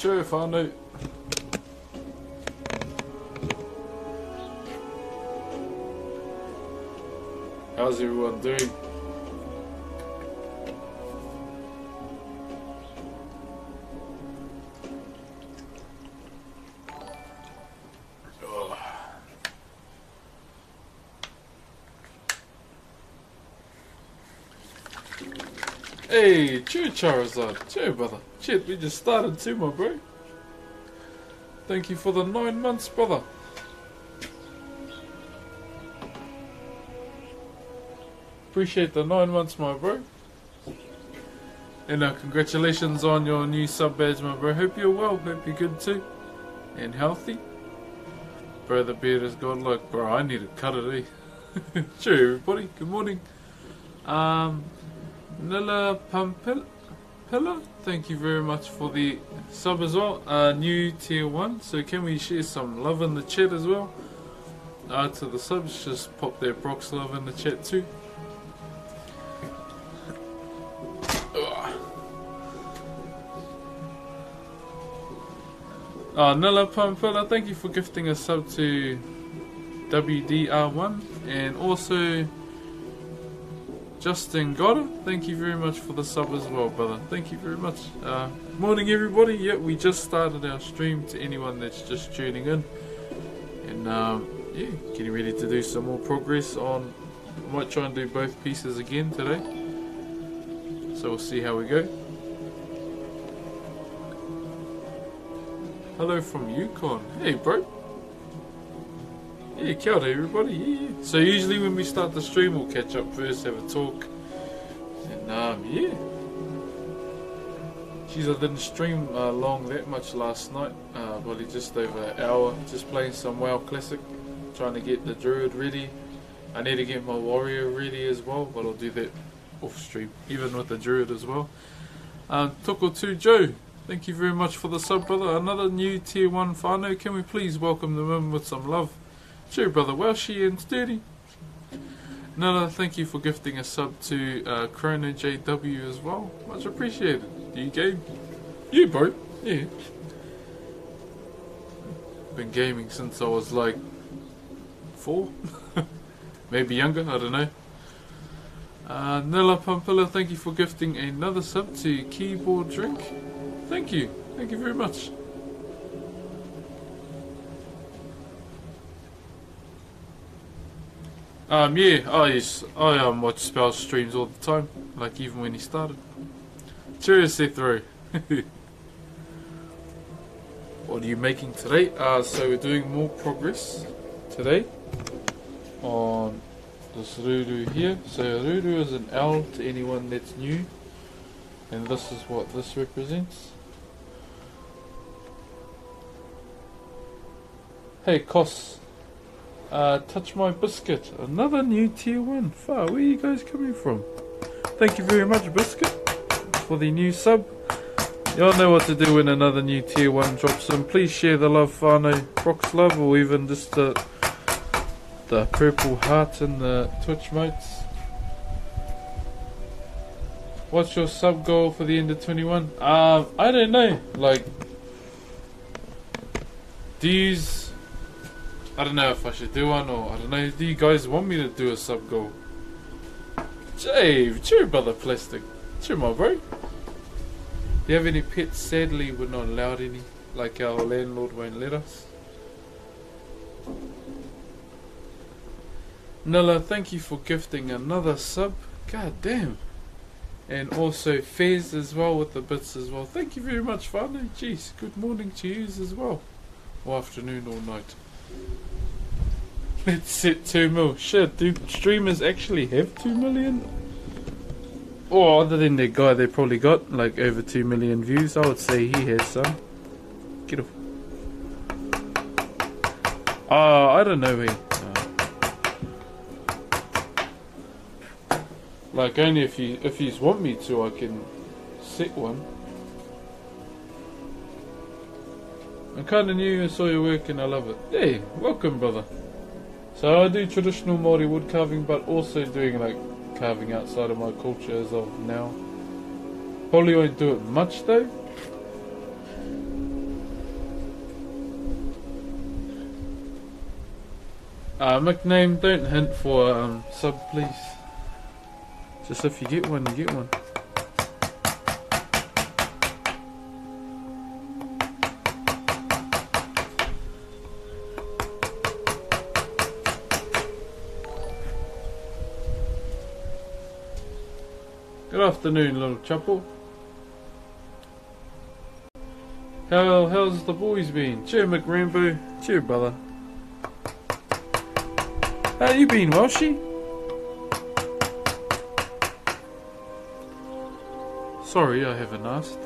Chur Whanau. How's everyone doing? Hey, cheer Charizard, cheer brother. Shit, we just started too, my bro. Thank you for the 9 months, brother. Appreciate the 9 months, my bro. And congratulations on your new sub badge, my bro. Hope you're well, hope you're good too. And healthy. Bro, the beard is godlike. Bro, I need to cut it, eh? Sure, everybody, good morning. Nilla Pampilla, thank you very much for the sub as well. New tier 1, so can we share some love in the chat as well? To the subs, just pop their Broxh love in the chat too. Nilla Pampilla, thank you for gifting a sub to WDR1, and also Justin Goddard, thank you very much for the sub as well, brother. Thank you very much. Morning, everybody. Yeah, we just started our stream to anyone that's just tuning in. And, yeah, getting ready to do some more progress on... I might try and do both pieces again today. So we'll see how we go. Hello from Yukon. Hey, bro. Yeah, kia ora everybody. Yeah. So usually when we start the stream, we'll catch up first, have a talk, and yeah. Jeez, I didn't stream long that much last night. Probably just over an hour, just playing some WoW Classic, trying to get the Druid ready. I need to get my Warrior ready as well, but I'll do that off stream, even with the Druid as well. Toko2 Joe, thank you very much for the sub, brother. Another new tier 1 whānau. Can we please welcome them in with some love? Sure, brother Welshie and Sturdy. Another thank you for gifting a sub to Chrono JW as well. Much appreciated. You game? You, bro. Yeah. Been gaming since I was like 4. Maybe younger, I don't know. Nilla Pampilla, thank you for gifting another sub to Keyboard Drink. Thank you. Thank you very much. Yeah, I watch Spell streams all the time, like even when he started. Cheers, Sethro. What are you making today? So we're doing more progress today on this Ruru here. So Ruru is an L to anyone that's new, and this is what this represents. Hey, Kos. Touch my biscuit. Another new tier 1. Far, where are you guys coming from? Thank you very much, Biscuit, for the new sub. Y'all know what to do when another new tier 1 drops in. Please share the love, whānau, Broxh love, or even just the purple heart in the Twitch mates. What's your sub goal for the end of 21? I don't know. Like, I don't know if I should do one, or I don't know. Do you guys want me to do a sub goal? Jave, cheer, brother Plastic. Cheer, my bro. Do you have any pets? Sadly, we're not allowed any. Like, our landlord won't let us. Nilla, thank you for gifting another sub. God damn. And also Fez as well with the bits as well. Thank you very much, whānau. Jeez, good morning to you as well. Or afternoon or night. Let's set 2 mil. Shit, do streamers actually have 2 million? Or other than that guy, they probably got like over 2 million views. I would say he has some. Get off. I don't know, man. Like only if you want me to, I can set one. I'm kinda new, I saw your work and I love it. Hey, welcome, brother. So I do traditional Maori wood carving, but also doing like carving outside of my culture as of now. Probably won't do it much though. Nickname, don't hint for sub, please. Just if you get one, you get one. Good afternoon, little chapel. How's the boys been? Cheer, McRainbow. Cheer, brother. How you been, Welshie? Sorry, I haven't asked.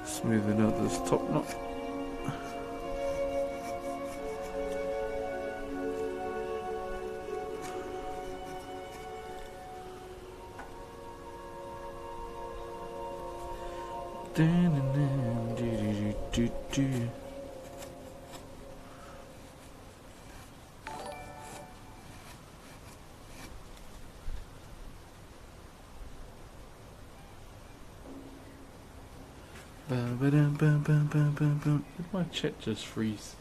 Smoothing out this top knot. Did my chat just freeze?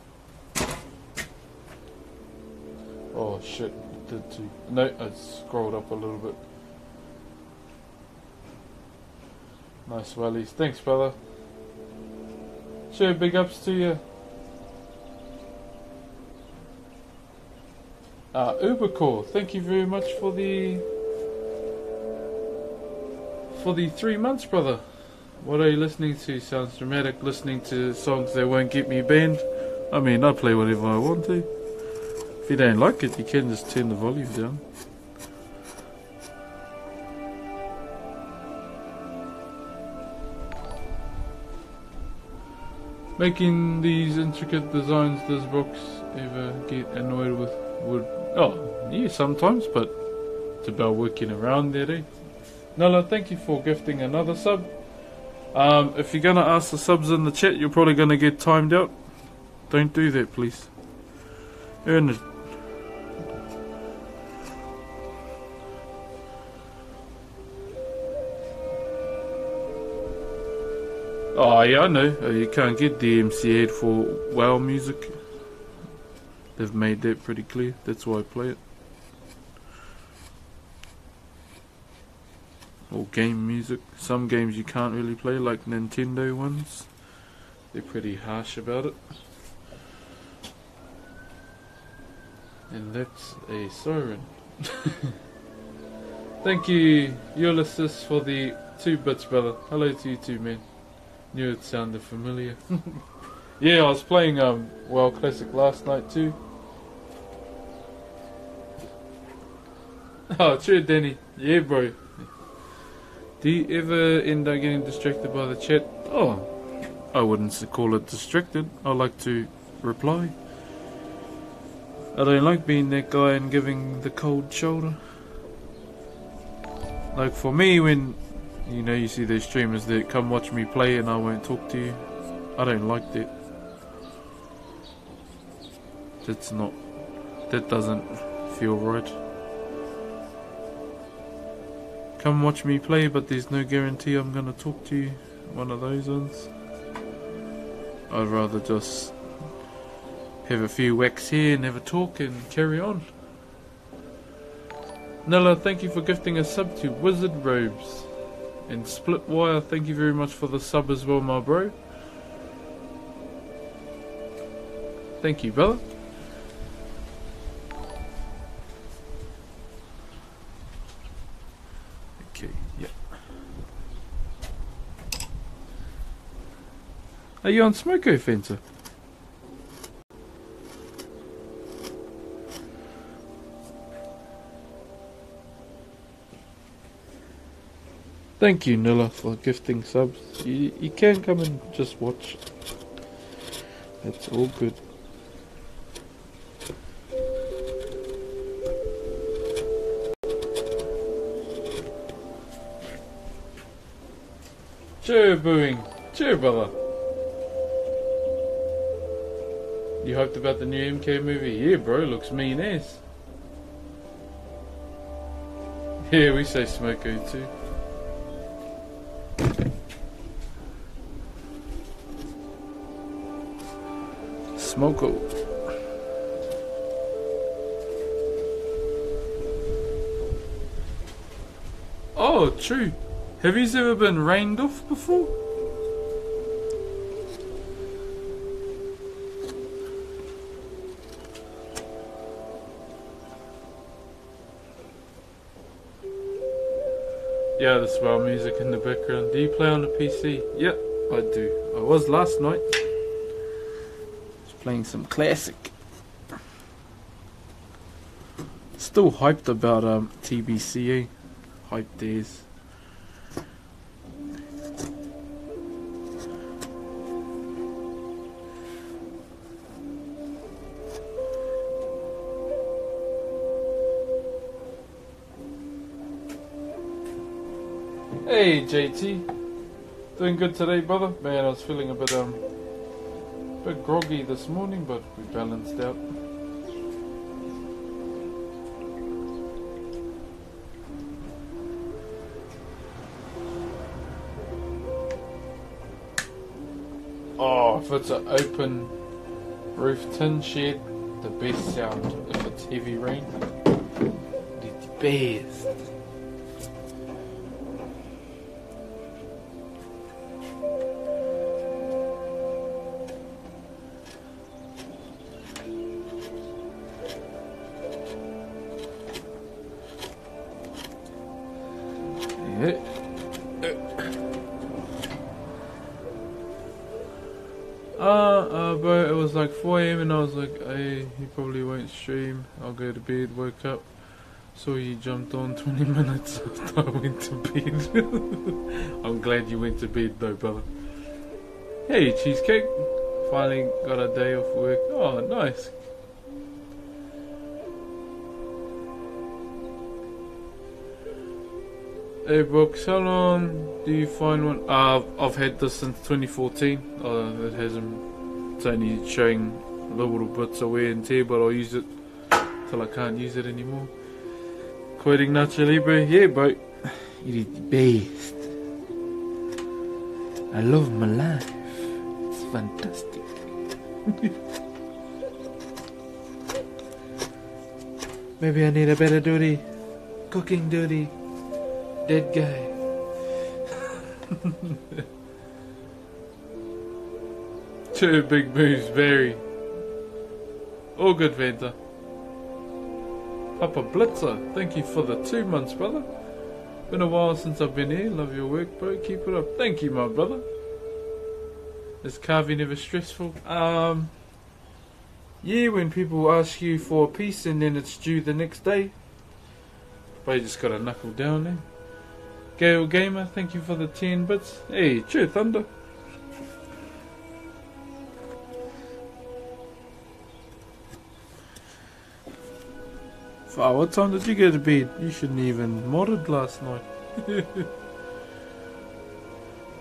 Oh shit, it did too. No, I scrolled up a little bit. Nice wellies. Thanks, brother. Sure, big ups to you. Ubercore, thank you very much for the 3 months, brother. What are you listening to? Sounds dramatic, listening to songs that won't get me banned. I mean, I play whatever I want to. If you don't like it, you can just turn the volume down. Making these intricate designs, does Broxh ever get annoyed with wood? Oh, yeah, sometimes, but it's about working around that, eh? Nala, thank you for gifting another sub. If you're gonna ask the subs in the chat, you're probably gonna get timed out. Don't do that, please. Earn it. Oh yeah, I know. You can't get DMCA for WoW music. They've made that pretty clear. That's why I play it. Or game music. Some games you can't really play, like Nintendo ones. They're pretty harsh about it. And that's a siren. Thank you, Ulysses, for the 2 bits, brother. Hello to you too, man. Knew it sounded familiar. Yeah, I was playing WoW Classic last night too. Oh, true, Danny. Yeah, bro. Do you ever end up getting distracted by the chat? Oh, I wouldn't call it distracted. I like to reply. I don't like being that guy and giving the cold shoulder. Like for me, when you know, you see those streamers that come watch me play and I won't talk to you. I don't like that. That doesn't feel right. Come watch me play, but there's no guarantee I'm gonna talk to you. One of those ones. I'd rather just have a few whacks here and have a talk and carry on. Nella, thank you for gifting a sub to Wizard Robes. And Split Wire, thank you very much for the sub as well, my bro. Thank you, brother. Okay, yeah. Are you on Smoko, Fenter? Thank you, Nilla, for gifting subs. You can come and just watch. That's all good. Cheer, booing. Cheer, brother. You hyped about the new MK movie? Yeah, bro, looks mean ass. Yeah, we say Smoko too. Smoko. Oh, true. Have you ever been rained off before? Yeah, there's well music in the background. Do you play on the PC? Yep, I do. I was last night. Just playing some classic. Still hyped about TBCA. Hype days. Hey JT, doing good today, brother? Man, I was feeling a bit groggy this morning, but we balanced out. Oh, if it's an open roof tin shed, the best sound. If it's heavy rain, the best. But it was like 4 AM and I was like, hey, he probably won't stream. I'll go to bed, woke up, saw you jumped on 20 minutes after I went to bed. I'm glad you went to bed though, brother. Hey, Cheesecake. Finally got a day off work. Oh, nice. Hey Broxh, how long do you find one? I've had this since 2014. It hasn't. It's only showing little bits of wear and tear, but I'll use it till I can't use it anymore. Quoting Nacho Libre, yeah, bro. You're the best. I love my life. It's fantastic. Maybe I need a better duty. Cooking duty. Dead guy. Two big moves, very. All good, Vanta. Papa Blitzer, thank you for the 2 months, brother. Been a while since I've been here. Love your work, bro. Keep it up. Thank you, my brother. Is carving ever stressful? Yeah, when people ask you for a piece and then it's due the next day. But you just gotta knuckle down there. Gale Gamer, thank you for the 10 bits. Hey, Chur Thunder. Oh, what time did you go to bed? You shouldn't even modded last night.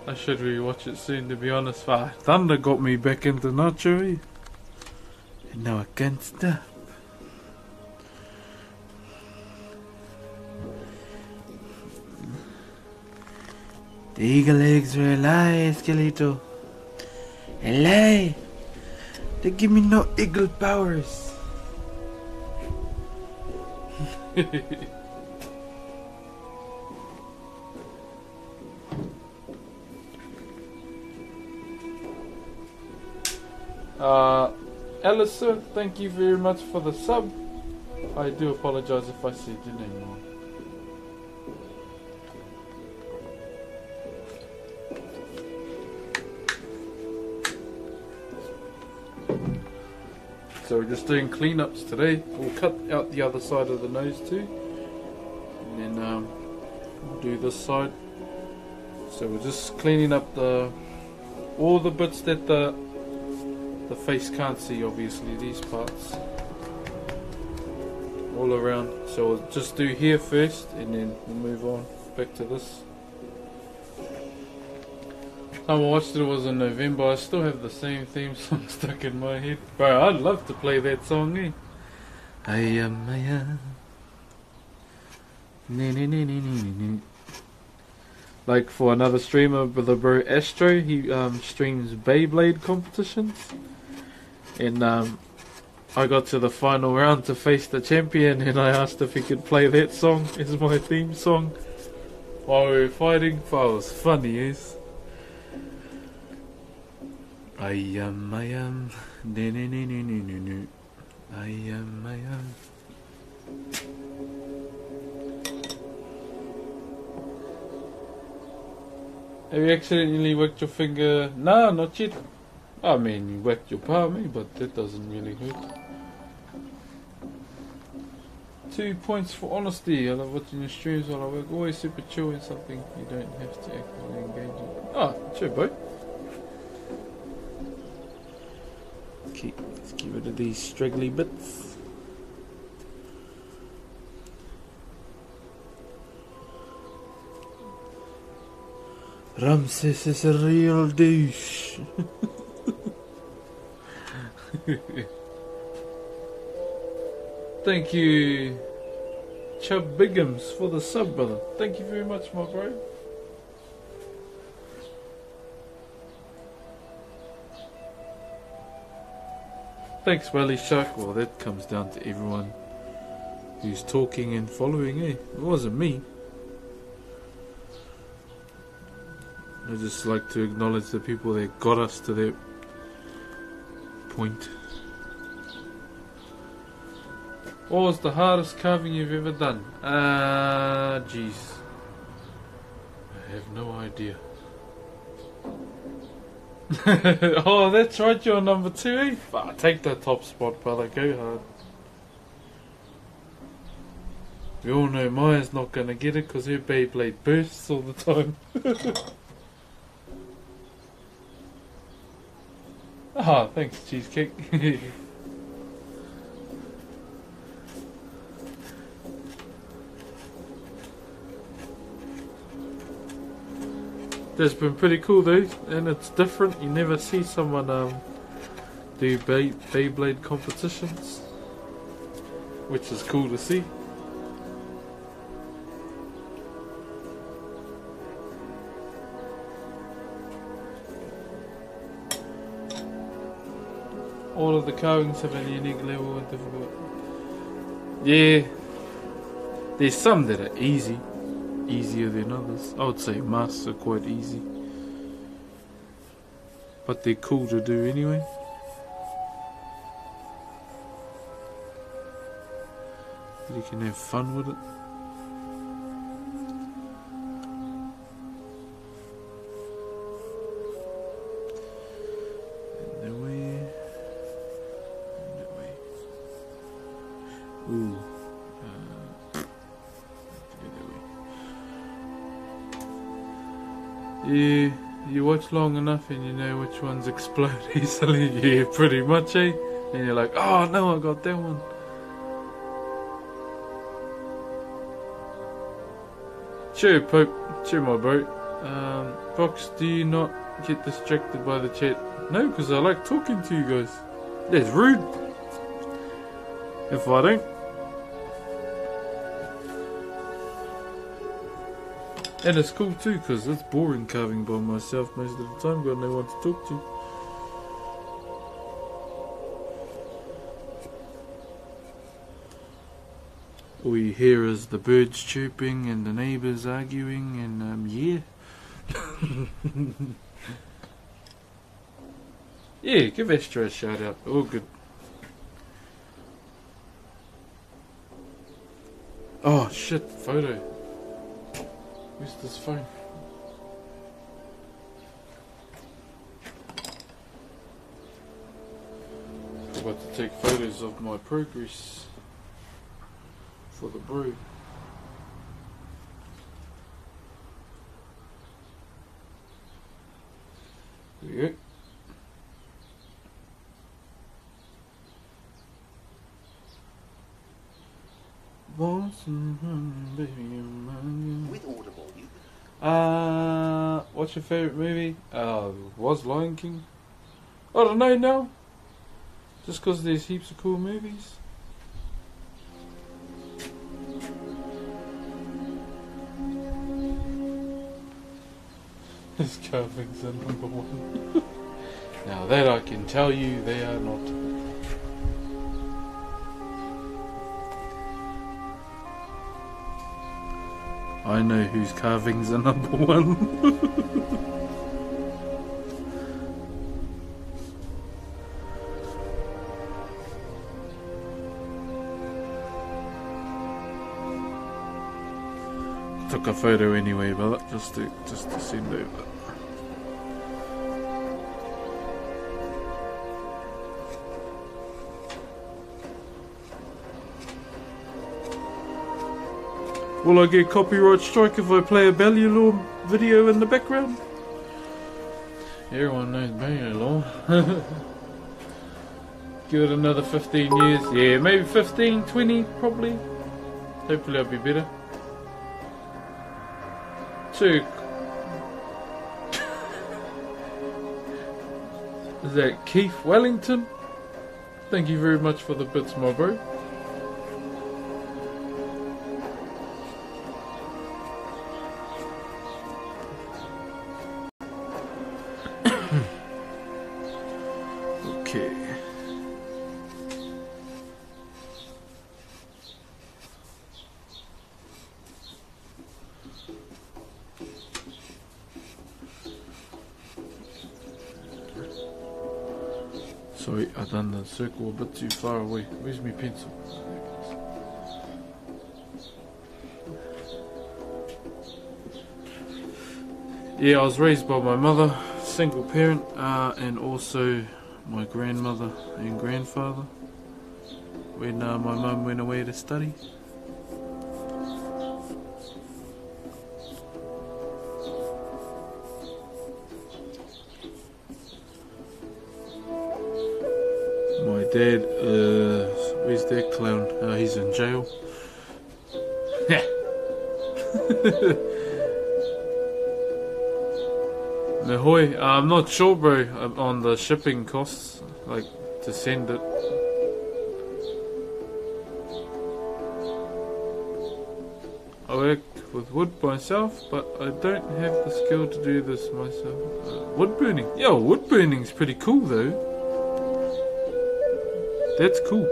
I should rewatch it soon, to be honest. Thunder got me back into Nacho, and now I can't stop. The eagle legs were a lie, Esqueleto. A lie. They give me no eagle powers. Alistair, thank you very much for the sub. I do apologize if I said your name wrong. So we're just doing cleanups today. We'll cut out the other side of the nose too, and then we'll do this side. So we're just cleaning up all the bits that the face can't see. Obviously, these parts all around. So we'll just do here first, and then we'll move on back to this. Time I watched it was in November. I still have the same theme song stuck in my head. Bro, I'd love to play that song, eh? I am. like for another streamer, but the bro Astro, he streams Beyblade competitions, and I got to the final round to face the champion, and I asked if he could play that song as my theme song while we were fighting. That was funny, yes. I am, ne ne ne ne ne ne ne. I am. Have you accidentally whacked your finger? No, not yet. I mean, you whacked your palm, but that doesn't really hurt. 2 points for honesty. I love watching your streams while I work. Always super chill and something you don't have to actively engage in. Ah, chill, boy. Okay, let's get rid of these straggly bits. Ramses is a real douche. Thank you, Chub Bigums, for the sub, brother. Thank you very much, my bro. Thanks, Welly Shark. Well, that comes down to everyone who's talking and following, eh? It wasn't me. I just like to acknowledge the people that got us to that point. What was the hardest carving you've ever done? Jeez. I have no idea. Oh, that's right, you're number 2, eh? But take the top spot, brother. Go hard. We all know Maya's not gonna get it because her Beyblade bursts all the time. Ah, thanks, Cheesecake. That's been pretty cool though, and it's different. You never see someone do Beyblade competitions, which is cool to see. All of the carvings have a unique level of difficulty. Yeah, there's some that are easier than others. I would say masks are quite easy, but they're cool to do anyway. You can have fun with it. Ooh. Yeah, you watch long enough and you know which ones explode easily. Yeah, pretty much, eh? And you're like, oh no, I got that one. Cheer, Pope. Cheer, my bro. Broxh, do you not get distracted by the chat? No, because I like talking to you guys. That's rude. If I don't. And it's cool too, because it's boring carving by myself most of the time. Got no one to talk to. All you hear is the birds chirping and the neighbours arguing, and yeah. Yeah, give Astro a shout out. All good. Oh shit, photo. Where's this phone? I'm about to take photos of my progress for the brew. There you go. With Audible, you what's your favourite movie? Was Lion King? I don't know now. Just because there's heaps of cool movies. His carvings are number one. Now that I can tell you they are not. I know whose carvings are number one. Took a photo anyway, but just to send over. Will I get copyright strike if I play a Balliolor video in the background? Everyone knows Balliolor. Give it another 15 years. Yeah, maybe 15, 20 probably. Hopefully I'll be better. So, is that Keith Wellington? Thank you very much for the bits, my bro. Okay. Sorry, I've done the circle a bit too far away. Where's my pencil? Yeah, I was raised by my mother, single parent, and also my grandmother and grandfather when my mum went away to study. My dad, where's that clown? He's in jail. Ahoy, I'm not sure, bro, on the shipping costs, like to send it. I work with wood myself, but I don't have the skill to do this myself. Wood burning, yo, wood burning's pretty cool though. That's cool.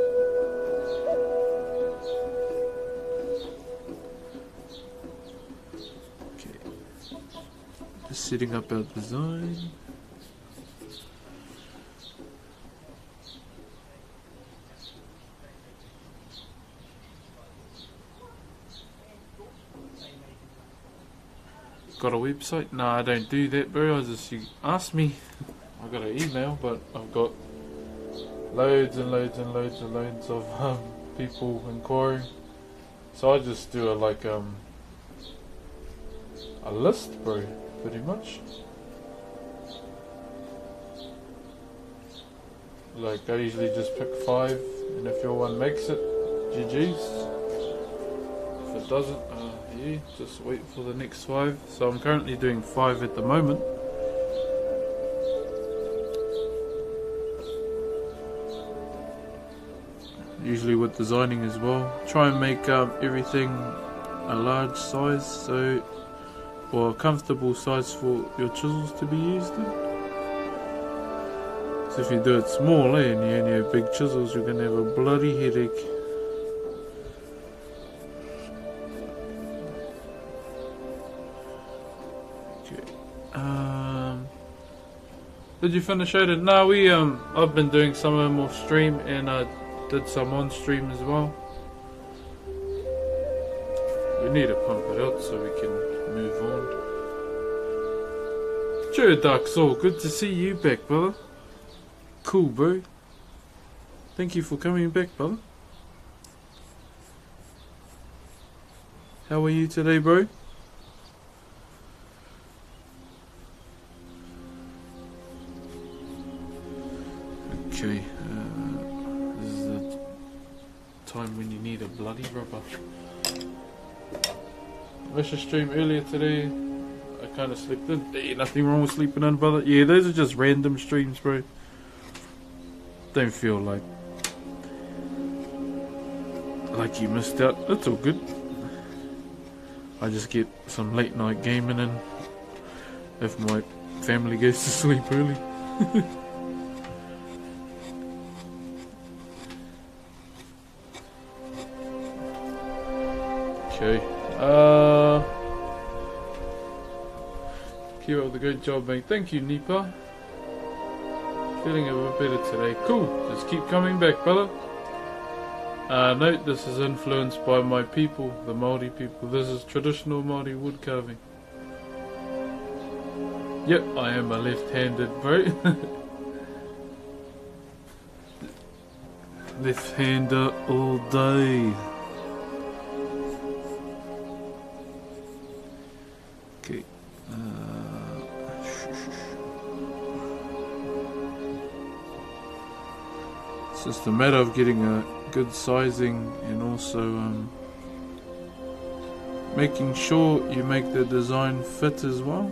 Setting up our design. Got a website? No, I don't do that, bro. You asked me. I got an email, but I've got loads and loads and loads and loads of people inquiring. So I just do a list, bro. Pretty much. Like I usually just pick 5, and if your one makes it, GG's. If it doesn't, yeah, just wait for the next 5. So I'm currently doing 5 at the moment. Usually with designing as well. Try and make everything a large size, or a comfortable size for your chisels to be used in. So if you do it small and you only have big chisels, you're going to have a bloody headache. Okay. Did you finish it? No, I've been doing some of them off stream, and I did some on stream as well. We need to pump it out so we can move on. Chur Dark Soul, good to see you back, brother. Cool, bro. Thank you for coming back, brother. How are you today, bro? Okay, this is the time when you need a bloody rubber. I should stream earlier today. I kind of slept in. Hey, nothing wrong with sleeping in, brother. Yeah, those are just random streams, bro. Don't feel like you missed out. That's all good. I just get some late night gaming in if my family goes to sleep early. Okay. Keep up the good job, mate. Thank you, Nipa. Feeling a bit better today. Cool. Just keep coming back, fella. Note, this is influenced by my people, the Maori people. This is traditional Maori wood carving. Yep, I am a left-handed, bro. Left-hander all day. Okay. It's just a matter of getting a good sizing and also making sure you make the design fit as well,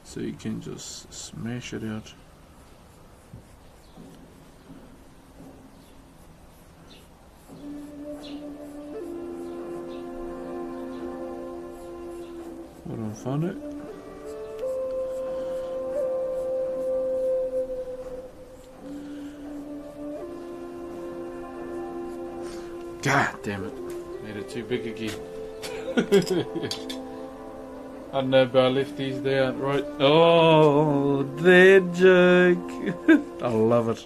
so you can just smash it out. Hold on, found it. God damn it. Made it too big again. I don't know about lefties, they aren't right. Oh, that joke. I love it.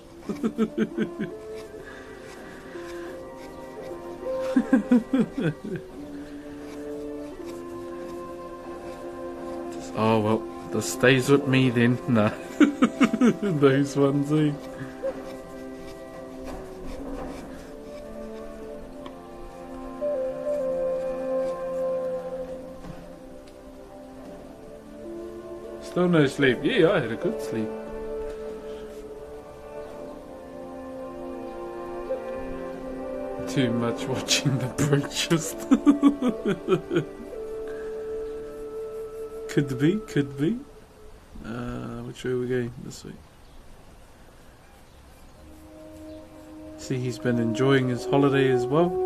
Oh well, this stays with me then. Nah. Those ones, eh? Still no sleep. Yeah, I had a good sleep. Too much watching the breakfast. Could be, could be. Which way are we going? This way. See, he's been enjoying his holiday as well.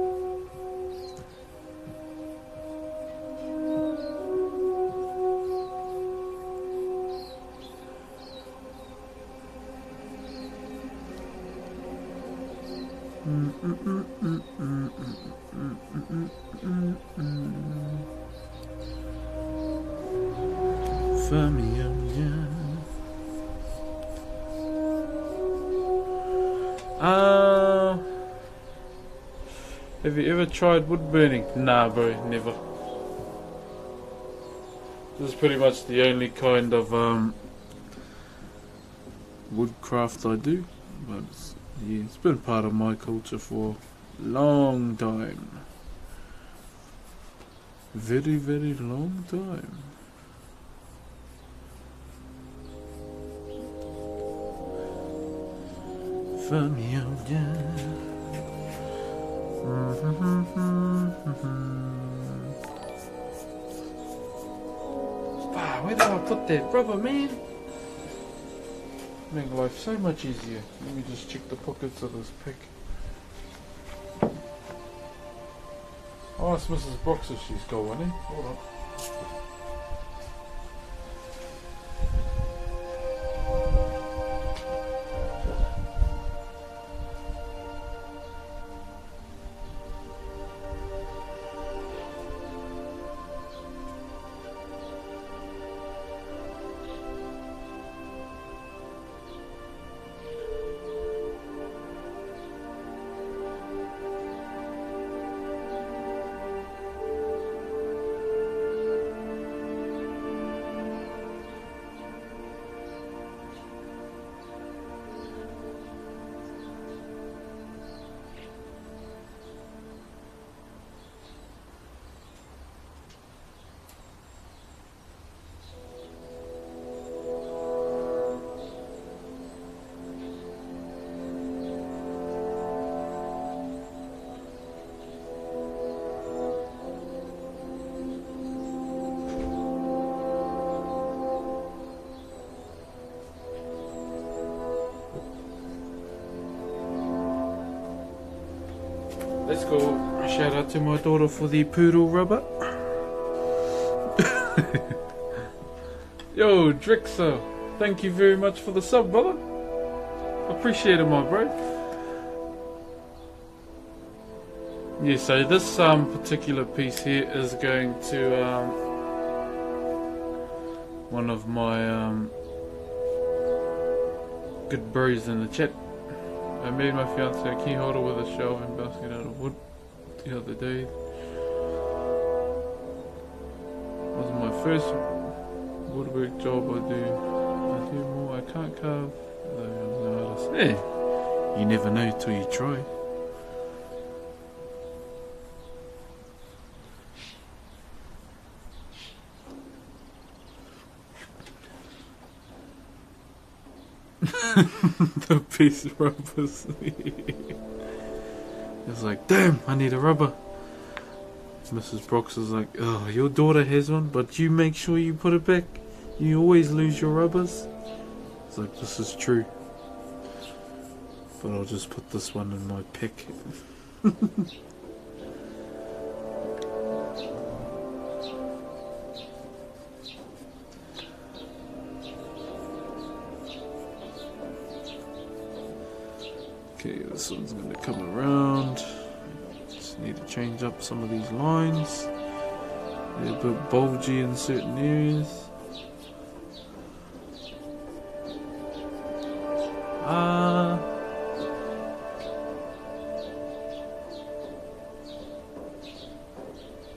Have you ever tried wood burning? Nah, bro, never. This is pretty much the only kind of woodcraft I do, but yeah, it's been part of my culture for a long time. Very, very long time. Familiar. Where did I put that rubber, man? Make life so much easier. Let me just check the pockets of this pick. I'll ask Mrs. Broxh if she's got one, eh? Hold on. Let's go shout out to my daughter for the poodle rubber. Yo, Drixer, thank you very much for the sub, brother. Appreciate it, my bro. Yeah, so this particular piece here is going to one of my good bros in the chat. I made my fiance a key holder with a shelving basket out of wood the other day. It was my first woodwork job I do more. I can't carve. Hey, you never know till you try. The piece of rubbers. It's like, damn, I need a rubber. Mrs. Broxh is like, oh, your daughter has one, but you make sure you put it back. You always lose your rubbers. It's like, this is true. But I'll just put this one in my pick. Okay, this one's going to come around. Just need to change up some of these lines. They're a bit bulgy in certain areas.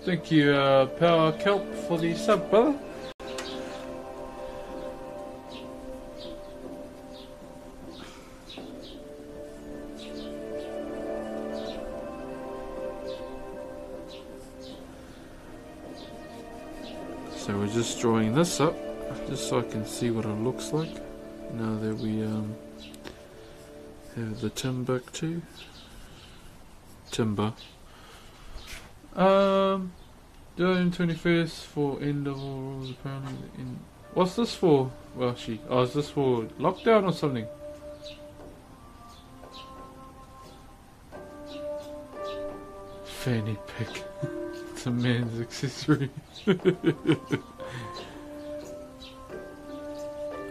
Thank you, Power Kelp, for the sub, brother. So we're just drawing this up, just so I can see what it looks like. Now that we have the Timbuktu. Timber. June 21st for end of all rules apparently. What's this for? Well, is this for lockdown or something? Fanny pack. It's a man's accessory. I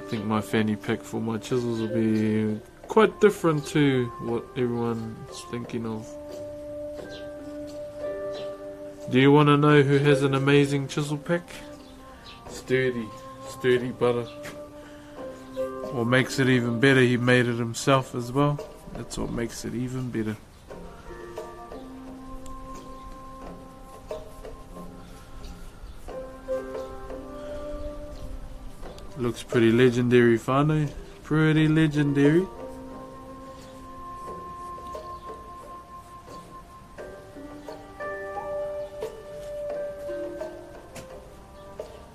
think my fanny pack for my chisels will be quite different to what everyone's thinking of. Do you want to know who has an amazing chisel pack? Sturdy butter. What makes it even better, he made it himself as well. That's what makes it even better. Looks pretty legendary, whānau. Pretty legendary.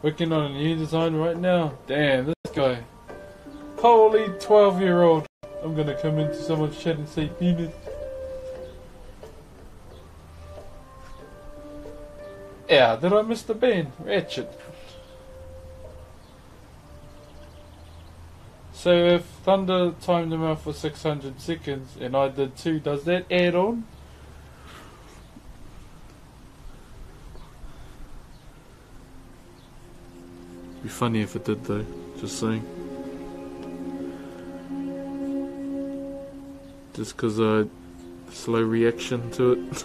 Working on a new design right now. Damn, this guy. Holy 12-year-old. I'm gonna come into someone's chat and say penis. Yeah, did I miss the band? Ratchet. So if Thunder timed him out for 600 seconds and I did too, does that add on? Be funny if it did though, just saying. Just cause I slow reaction to it.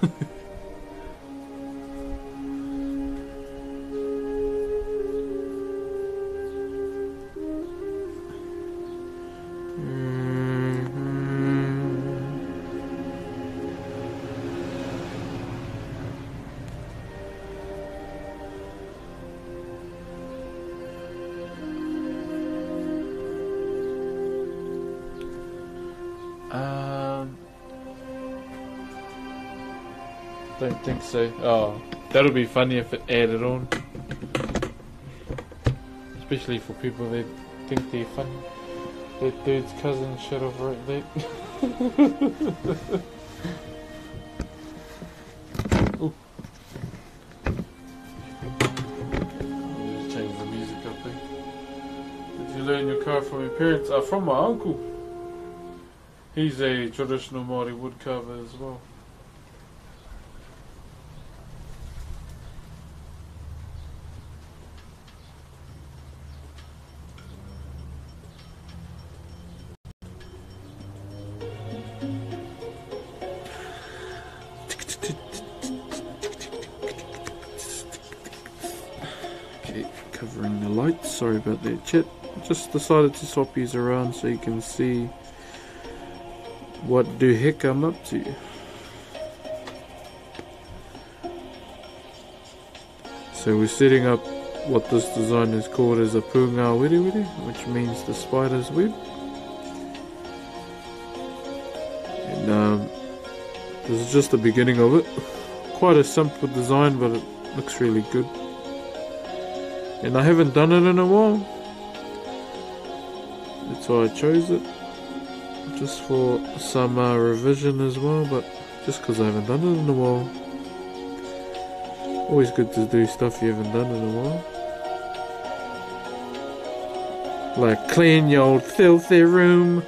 Don't think so. Oh, that'll be funny if it added on. Especially for people that think they're funny. That dude's cousin should have wrote that. Ooh. Just change the music up there. Did you learn your craft from your parents? From my uncle. He's a traditional Maori woodcarver as well. covering the lights. Sorry about that, chat. Just decided to swap these around so you can see what the heck I'm up to. So we're setting up what this design is called as a pūngā wiriwiri, which means the spider's web. And this is just the beginning of it. Quite a simple design, but it looks really good. And I haven't done it in a while. That's why I chose it. Just for some revision as well, but just because I haven't done it in a while. Always good to do stuff you haven't done in a while. Like clean your old filthy room.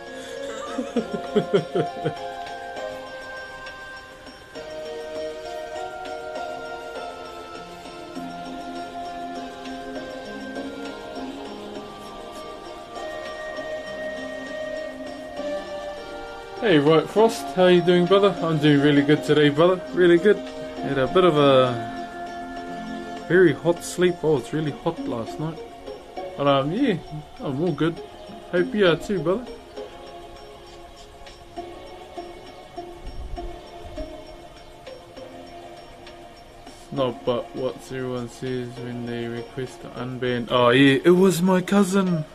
Hey, right, Frost, how you doing, brother? I'm doing really good today, brother. Really good. Had a bit of a very hot sleep. Oh, it's really hot last night. But yeah, I'm all good. Hope you are too, brother. Not but what everyone says when they request to unban. Oh yeah, it was my cousin.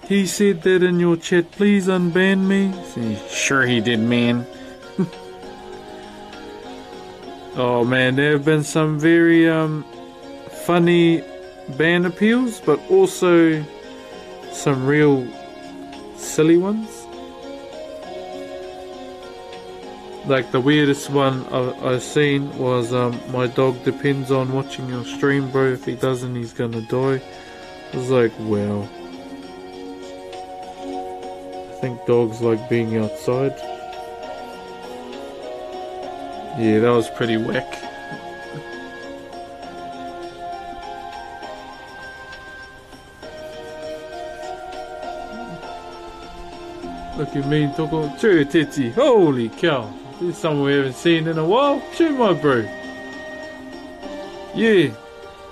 He said that in your chat, please unban me. Sure he did, man. Oh man, there have been some very funny ban appeals, but also some real silly ones. Like the weirdest one I've seen was my dog depends on watching your stream, bro. If he doesn't, he's gonna die. I was like, well, I think dogs like being outside. Yeah, that was pretty whack. Look at me, Toko. Chur Titi. Holy cow. This is someone we haven't seen in a while. Chur, my bro. Yeah.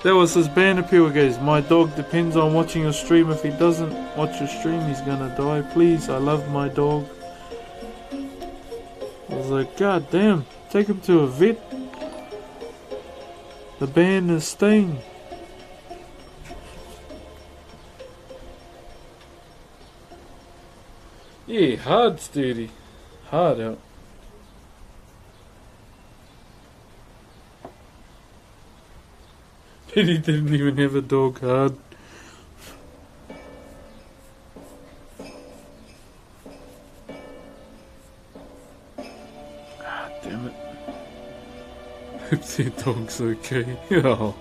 That was his ban appeal, guys. My dog depends on watching your stream. If he doesn't watch your stream, he's gonna die. Please, I love my dog. I was like, god damn, take him to a vet. The ban is staying. Yeah, hard, sturdy. Hard out. He didn't even have a dog. Hard. Ah, damn it. Hope their dog's okay. Oh.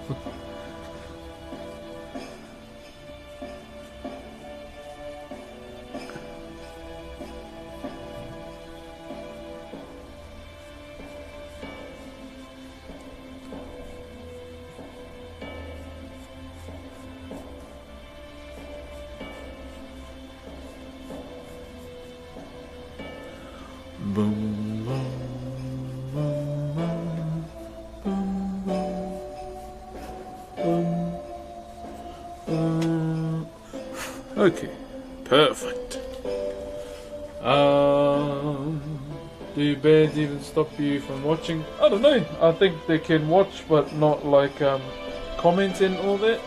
Okay, perfect. Do bans even stop you from watching? I don't know. I think they can watch, but not like comment and all that.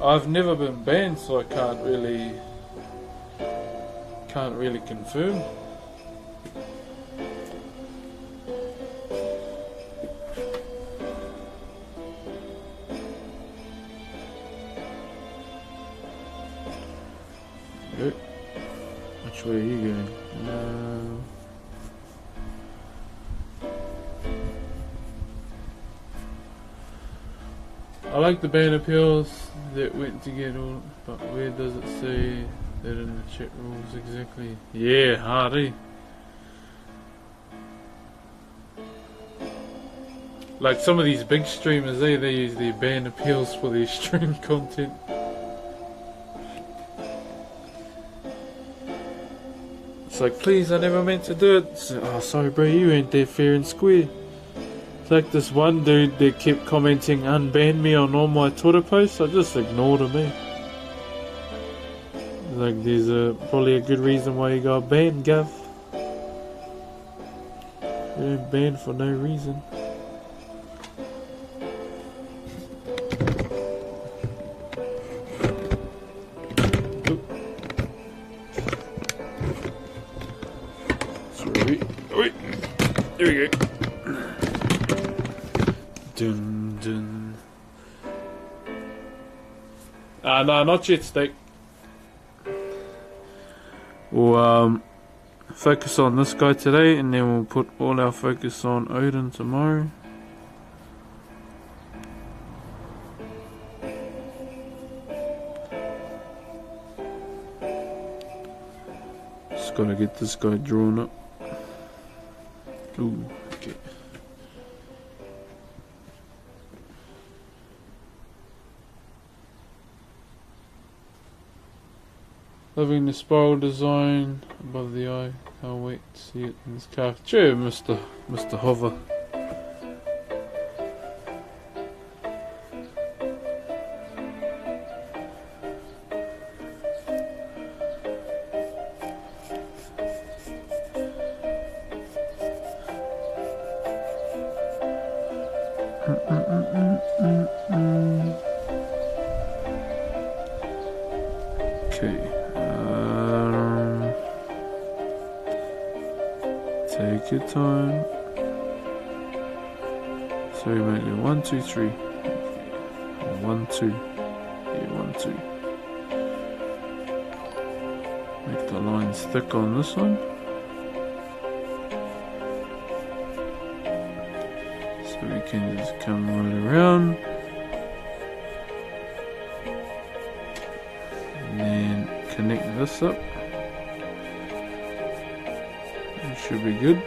I've never been banned, so I can't really confirm. Which way are you going? I like the ban appeals that went to get all, but where does it say that in the chat rules exactly? Yeah, Hardy. Like some of these big streamers, they use their ban appeals for their stream content. It's like, please, I never meant to do it. So, oh, sorry bro, you ain't that fair and square. It's like this one dude that kept commenting unban me on all my Twitter posts. I just ignored him, eh? Like there's probably a good reason why you got banned, Gav. You're banned for no reason. Sorry. Wait. There we go. Dun dun. No, not yet, Steak. We'll focus on this guy today, and then we'll put all our focus on Odin tomorrow. Just gotta get this guy drawn up. Ooh, okay. Loving the spiral design above the eye. Can't wait to see it in this calf. Cheer, Mr. Hover. Okay. Take your time. So we make it 1, 2, 3. 1, 2. Yeah, 1, 2. Make the lines thick on this one. So we can just come right around. And then connect this up. Should be good.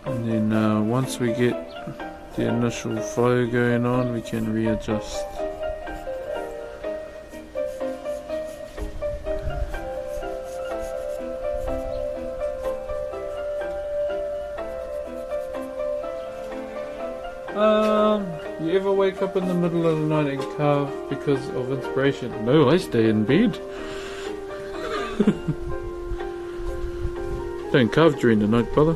And then once we get the initial flow going on, we can readjust. You ever wake up in the middle of the night and carve because of inspiration? No, I stay in bed. Don't carve during the night, brother.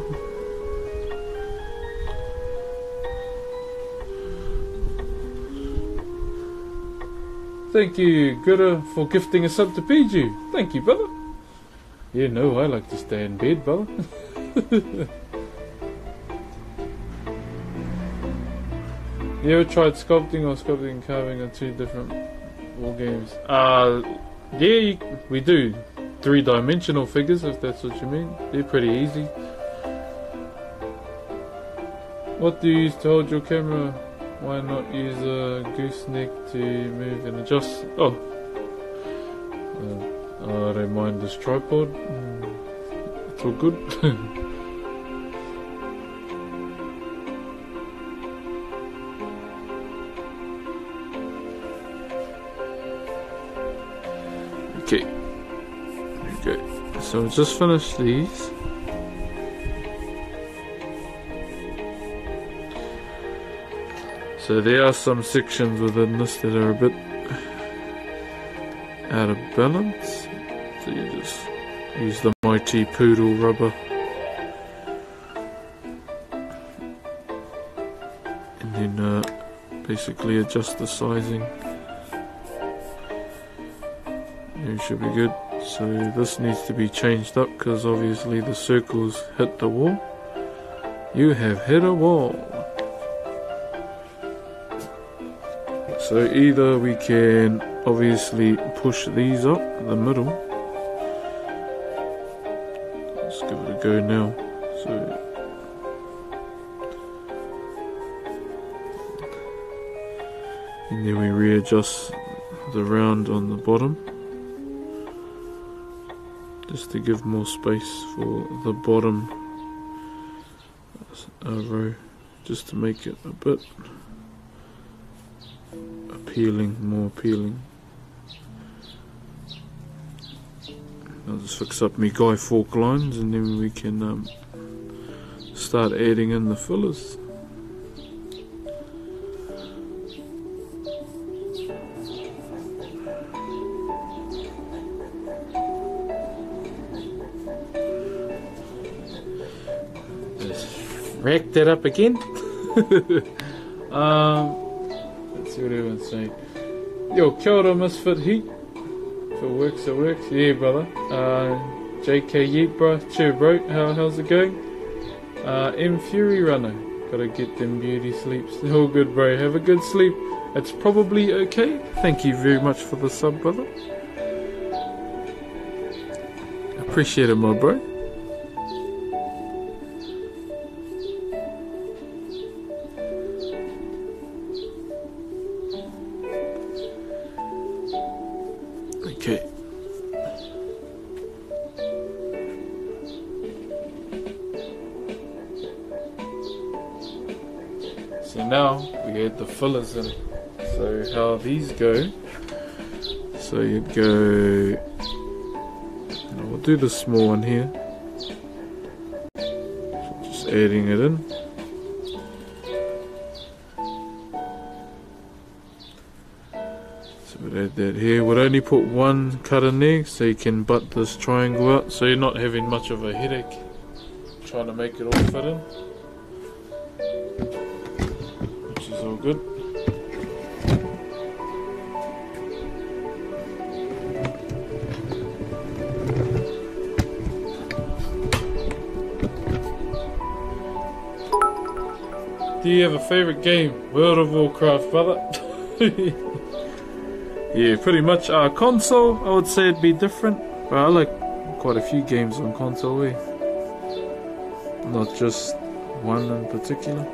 Thank you, Gura, for gifting a sub to Piju. Thank you, brother. Yeah, no, I like to stay in bed, brother. You ever tried sculpting or sculpting and carving are two different war games? Yeah, we do. 3-dimensional figures, if that's what you mean. They're pretty easy. What do you use to hold your camera? Why not use a gooseneck to move and adjust? Oh, I don't mind this tripod. It's all good. Okay, there we go. So just finished these. So there are some sections within this that are a bit out of balance. So you just use the mighty poodle rubber. And then basically adjust the sizing. It should be good. So this needs to be changed up because obviously the circles hit the wall. You have hit a wall. So either we can obviously push these up the middle. Let's give it a go now. So and then we readjust the round on the bottom, just to give more space for the bottom row, just to make it a bit appealing, more appealing. I'll just fix up my guy fork lines and then we can start adding in the fillers. Rack that up again. Let's see what everyone's saying. Yo, kia ora, Misfit Heat. If it works, it works. Yeah, brother. JK Yeet, bro. Chur, bro. How's it going? M Fury Runner. Gotta get them beauty sleeps. All good, bro. Have a good sleep. It's probably okay. Thank you very much for the sub, brother. Appreciate it, my bro. Okay. So now we add the fillers in. So how these go, so you'd go, we'll do the small one here, just adding it in. So we'll add that here. We'll only put one cut in there so you can butt this triangle out, so you're not having much of a headache trying to make it all fit in, which is all good. Do you have a favourite game? World of Warcraft, brother. Yeah, pretty much. Console, I would say it'd be different, but I like quite a few games on console, not just one in particular.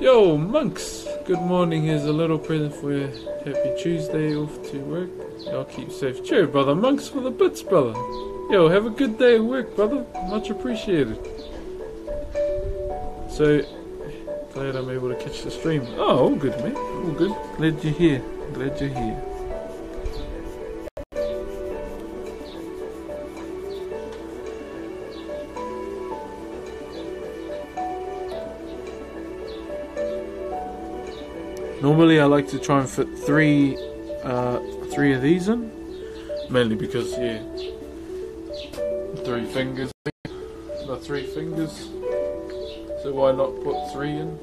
Yo, monks! Good morning, here's a little present for you. Happy Tuesday, off to work. Y'all keep safe. Cheer, brother. Monks for the bits, brother. Yo, have a good day at work, brother. Much appreciated. So, glad I'm able to catch the stream. Oh, all good, man. All good. Glad you're here. Glad you're here. Normally I like to try and fit three of these in, mainly because, yeah, 3 fingers, the 3 fingers, so why not put 3 in?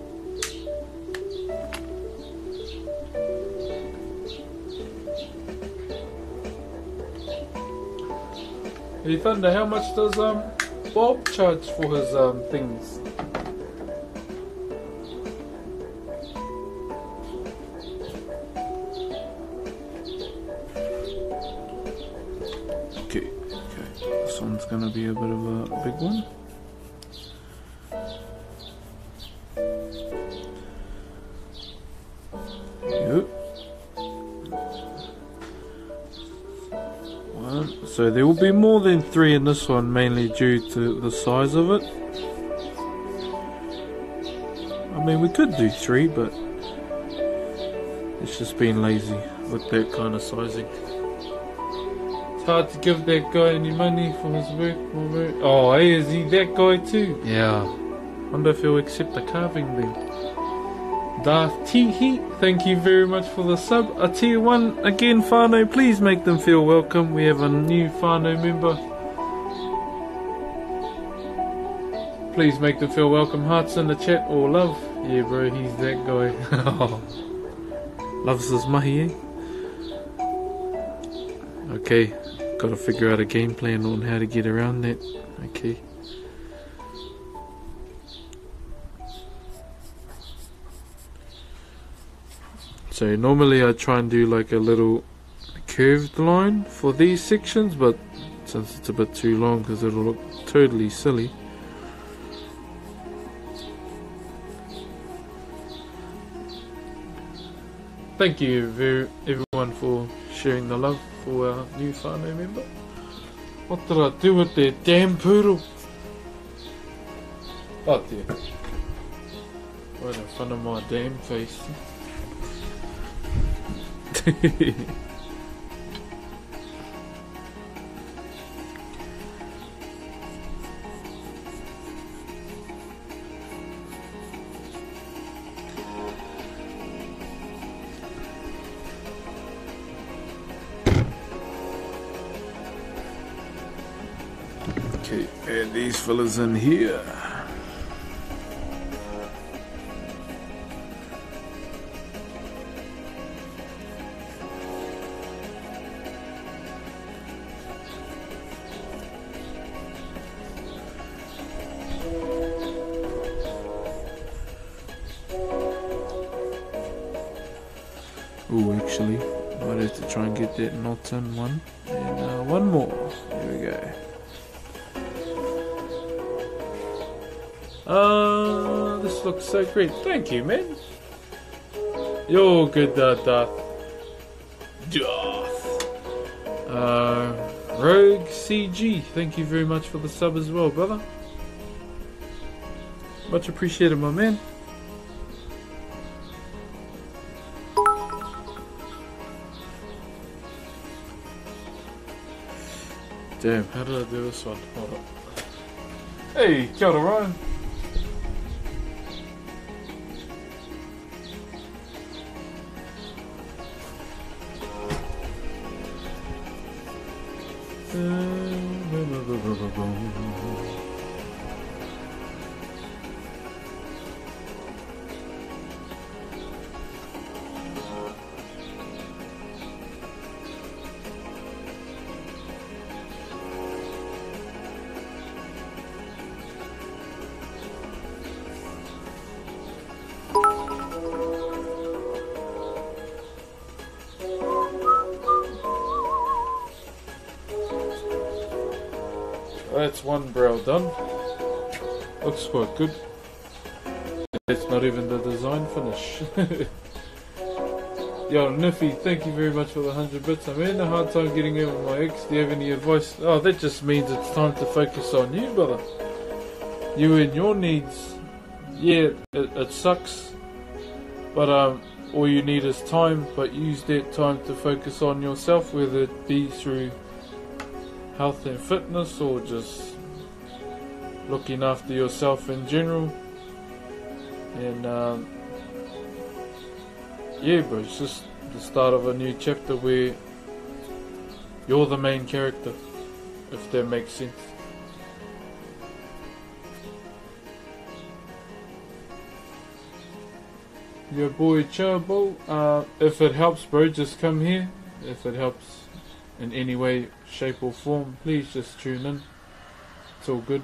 Hey Thunder, how much does Bob charge for his things? Gonna be a bit of a big one. Yep. 1. So there will be more than 3 in this one, mainly due to the size of it. I mean, we could do 3, but it's just being lazy with that kind of sizing. It's hard to give that guy any money for his work. Oh, hey, is he that guy too? Yeah. Wonder if he'll accept the carving then. Darth T-Heat, thank you very much for the sub. A tier 1 again, whānau. Please make them feel welcome. We have a new whānau member. Please make them feel welcome. Hearts in the chat or love. Yeah, bro, he's that guy. Loves his mahi, eh? Okay. Gotta figure out a game plan on how to get around that. Okay. So normally I try and do like a little curved line for these sections, but since it's a bit too long, because it'll look totally silly. Thank you everyone for sharing the love for our new whānau member. What did I do with that damn poodle? Oh dear. right in front of my damn face. Okay, and these fellas in here. Ooh, actually, might have to try and get that knot in one. And one more. There we go. This looks so great. Thank you, man. You're good, Darth. Rogue CG, thank you very much for the sub as well, brother. Much appreciated, my man. Damn, how did I do this one? Hold on. Hey, kia ora, Ryan. That's one brow done. Looks quite good. That's not even the design finish. Yo, Niffy, thank you very much for the 100 bits. I'm having a hard time getting over my ex. Do you have any advice? Oh, that just means it's time to focus on you, brother. You and your needs. Yeah, it sucks. But all you need is time. But use that time to focus on yourself, whether it be through health and fitness or just looking after yourself in general. And yeah, bro, it's just the start of a new chapter where you're the main character, if that makes sense. Your boy Churbo, if it helps, bro, just come here. If it helps in any way, shape or form, please just tune in. It's all good.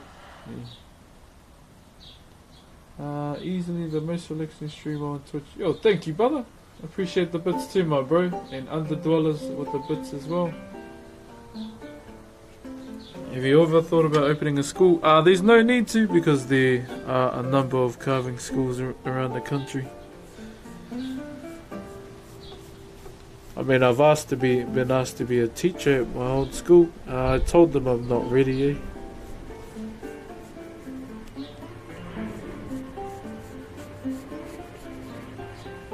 Yeah. Easily the most relaxing streamer on Twitch. Yo, thank you, brother. Appreciate the bits too, my bro. And Underdwellers with the bits as well. Have you ever thought about opening a school? There's no need to, because there are a number of carving schools around the country. I mean, I've been asked to be a teacher at my old school. I told them I'm not ready yet.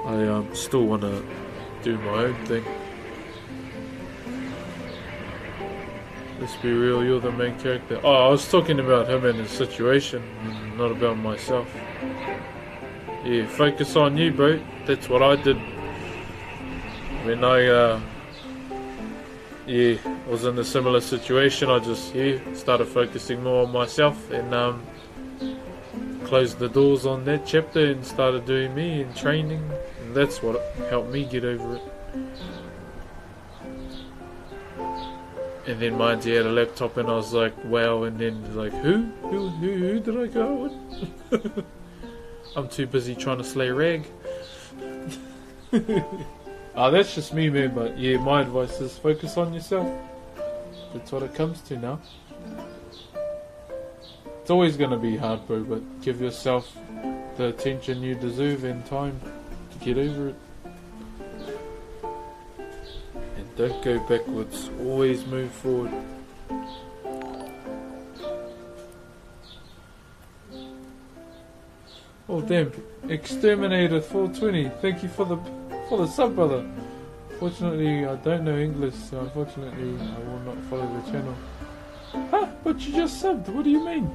I still want to do my own thing. Let's be real, you're the main character. Oh, I was talking about him and his situation, not about myself. Yeah, focus on you, bro. That's what I did. When I was in a similar situation, I just started focusing more on myself and closed the doors on that chapter and started doing me and training, and that's what helped me get over it. And then mind you, had a laptop and I was like, wow, and then like, who did I go with? I'm too busy trying to slay Rag. That's just me, man, but yeah, my advice is focus on yourself. That's what it comes to now. It's always going to be hard, bro, but give yourself the attention you deserve and time to get over it. And don't go backwards, always move forward. Oh damn! Exterminator 420. Thank you for the sub, brother. Fortunately, I don't know English, so unfortunately, I will not follow the channel. Huh? But you just subbed. What do you mean?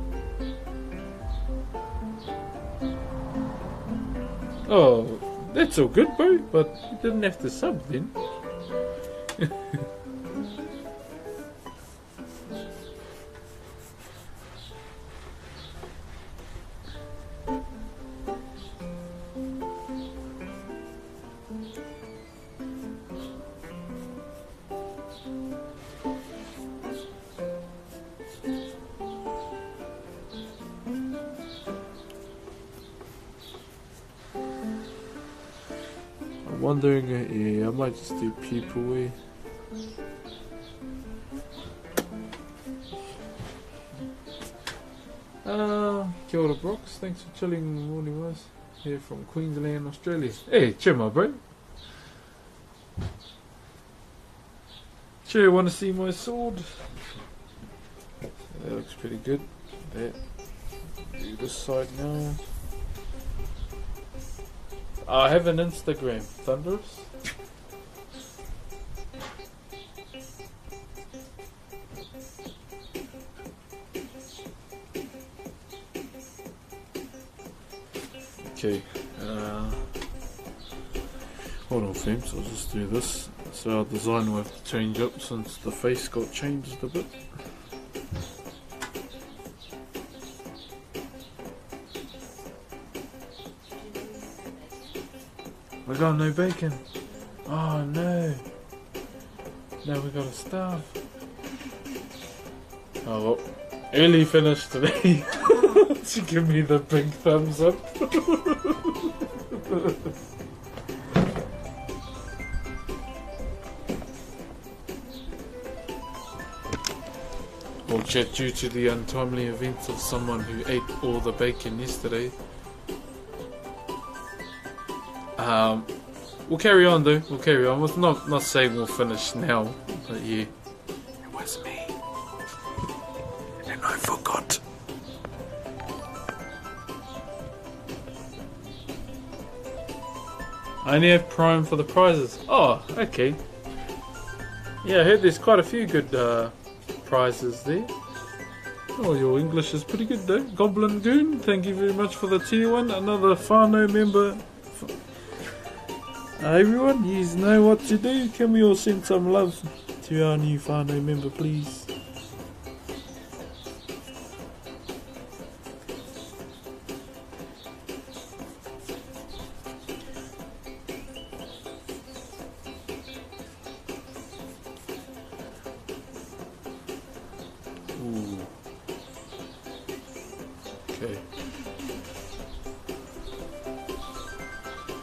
Oh, that's all good, bro. But you didn't have to sub then. Wondering, yeah, I might just do people. Kia ora, Broxh. Thanks for chilling morning wise. Here from Queensland, Australia. Hey, chill, my bro. Sure, want to see my sword? That looks pretty good. That. Do this side now. I have an Instagram, Thunderous. Okay, hold on, fams, I'll just do this. So our design will have to change up since the face got changed a bit. We got no bacon. Oh no. Now we gotta starve. Oh well. Early finish today. She give me the big thumbs up. Well, chat, due to the untimely events of someone who ate all the bacon yesterday. We'll carry on though, we'll carry on. We're not saying we'll finish now, but yeah. It was me. And I forgot. I only have Prime for the prizes. Oh, okay. Yeah, I heard there's quite a few good prizes there. Oh, your English is pretty good though. Goblin Goon, thank you very much for the tier 1. Another whānau member. Everyone, you know what to do. Can we all send some love to our new whānau member, please? Ooh. Okay.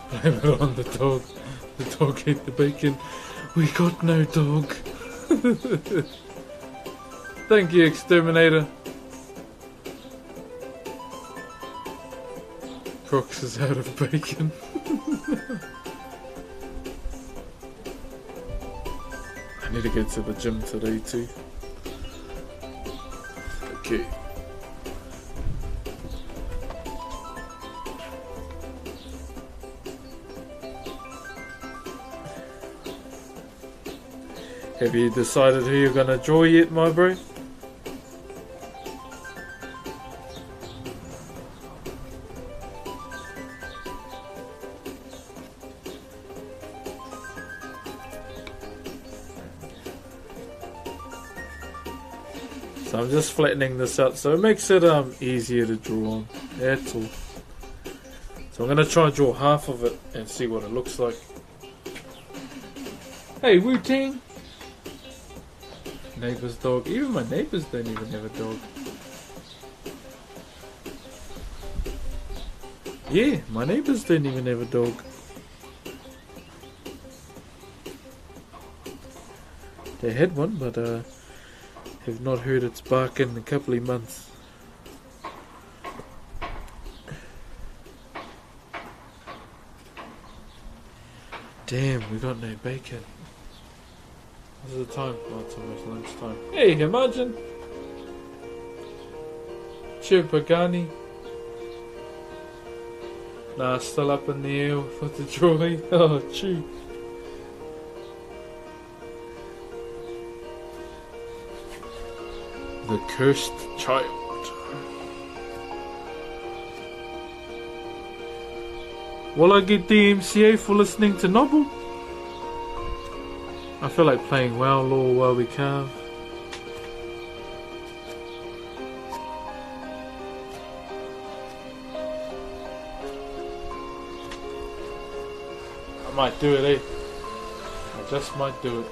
Blame it on the dog. The dog ate the bacon. We got no dog. Thank you, Exterminator. Broxh is out of bacon. I need to get to the gym today too. Okay. Have you decided who you're gonna draw yet, my bro? So I'm just flattening this out so it makes it easier to draw on. That's all. So I'm gonna try and draw half of it and see what it looks like. Hey, Wu-Tang! Neighbour's dog. Even my neighbours don't even have a dog. Yeah, my neighbours don't even have a dog. They had one, but have not heard its bark in a couple of months. Damn, we got no bacon. What's the time? Oh, it's almost lunchtime. Hey, imagine! Chur Whanau. Nah, still up in the air with the drawing. Oh, gee. The Cursed Child. Will I get DMCA for listening to Noble? I feel like playing Warlords while we carve. I might do it, eh? I just might do it.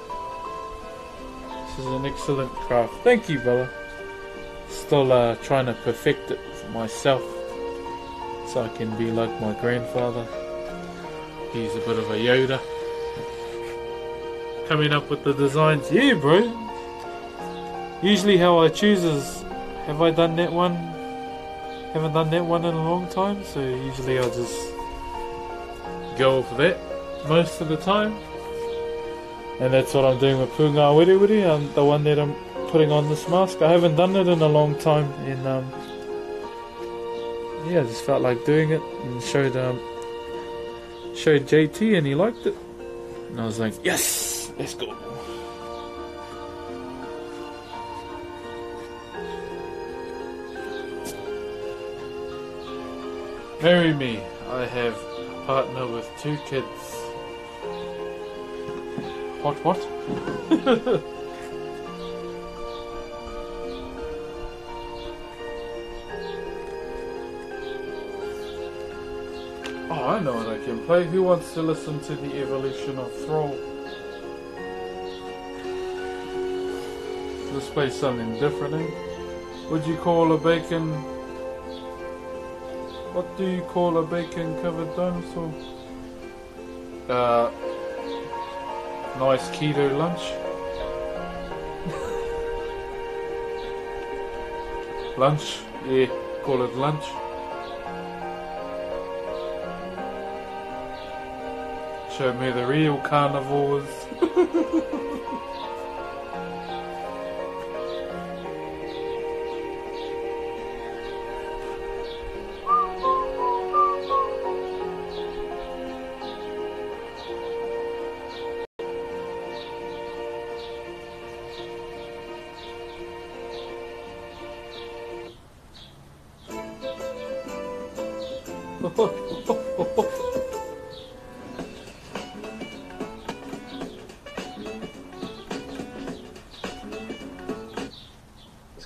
This is an excellent craft. Thank you, brother. Still trying to perfect it for myself so I can be like my grandfather. He's a bit of a Yoda. Coming up with the designs. Yeah, bro. Usually how I choose is, have I done that one? Haven't done that one in a long time, so usually I'll just go for that most of the time. And that's what I'm doing with Punga Wiri, the one that I'm putting on this mask. I haven't done it in a long time, and yeah, I just felt like doing it, and showed JT, and he liked it, and I was like, yes, let's go. Marry me. I have a partner with 2 kids. What? Oh, I know what I can play. Who wants to listen to the evolution of Thrall? Let's play something different, eh? Would you call a bacon... What do you call a bacon covered dinosaur? Nice keto lunch. Lunch? Yeah, call it lunch. Show me the real carnivores.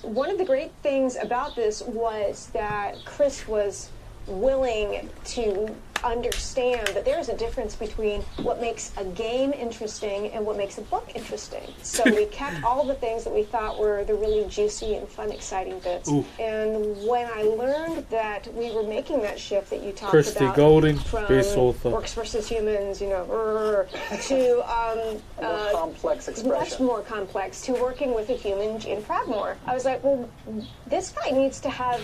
One of the great things about this was that Chris was willing to understand that there is a difference between what makes a game interesting and what makes a book interesting. So we kept all the things that we thought were the really juicy and fun, exciting bits. Ooh. And when I learned that we were making that shift that you talked Christy about, Golding, from best author, orcs versus humans, you know, to more complex expression, much more complex, to working with a human in Fragmore, I was like, well, this guy needs to have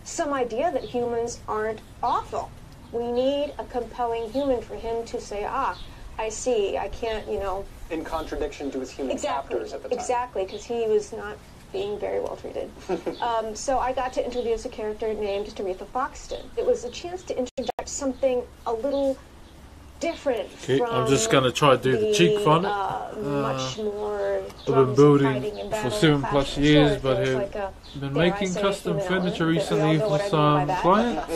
some idea that humans aren't awful. We need a compelling human for him to say, ah, I see, I can't, you know... In contradiction to his human captors at the time. Exactly, because he was not being very well treated. So I got to introduce a character named Doretha Foxton. It was a chance to interject something a little different from I'm just going to try to do the cheek font. Much more I've been building for 7+ years, but have been making custom furniture recently for some clients.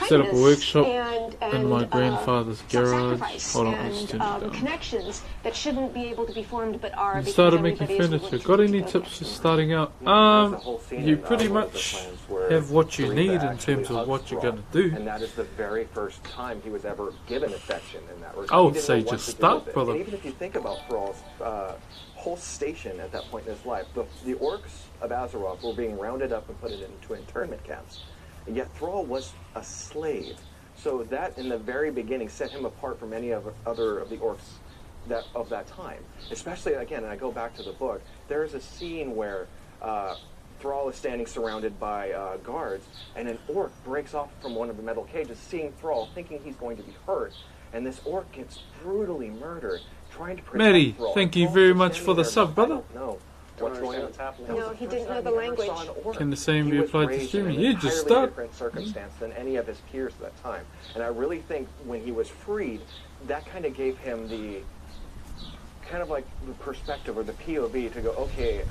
Set up a workshop in my grandfather's garage. Hold on, let's turn it down. Connections that shouldn't be able to be formed but are. Started making furniture. Got any tips for starting out? You pretty much have what you need in terms of what you're going to do. And that is the very first time he was ever given a section in that regard. I would say just start, brother. And even if you think about Thrall's whole station at that point in his life, the orcs of Azeroth were being rounded up and put into internment camps. And yet Thrall was a slave. So that, in the very beginning, set him apart from any other of the orcs of that time. Especially, again, and I go back to the book, there is a scene where Thrall is standing surrounded by guards, and an orc breaks off from one of the metal cages, seeing Thrall, thinking he's going to be hurt. And this orc gets brutally murdered, trying to protect Mary, Thrall. thank you very much for the sub, brother. No, What's going on? What's happening? No, he didn't know the language. Can the same be applied to streaming? You just start. start. Different circumstance than any of his peers at that time, and I really think when he was freed, that kind of gave him the kind of like the perspective or the POV to go, okay,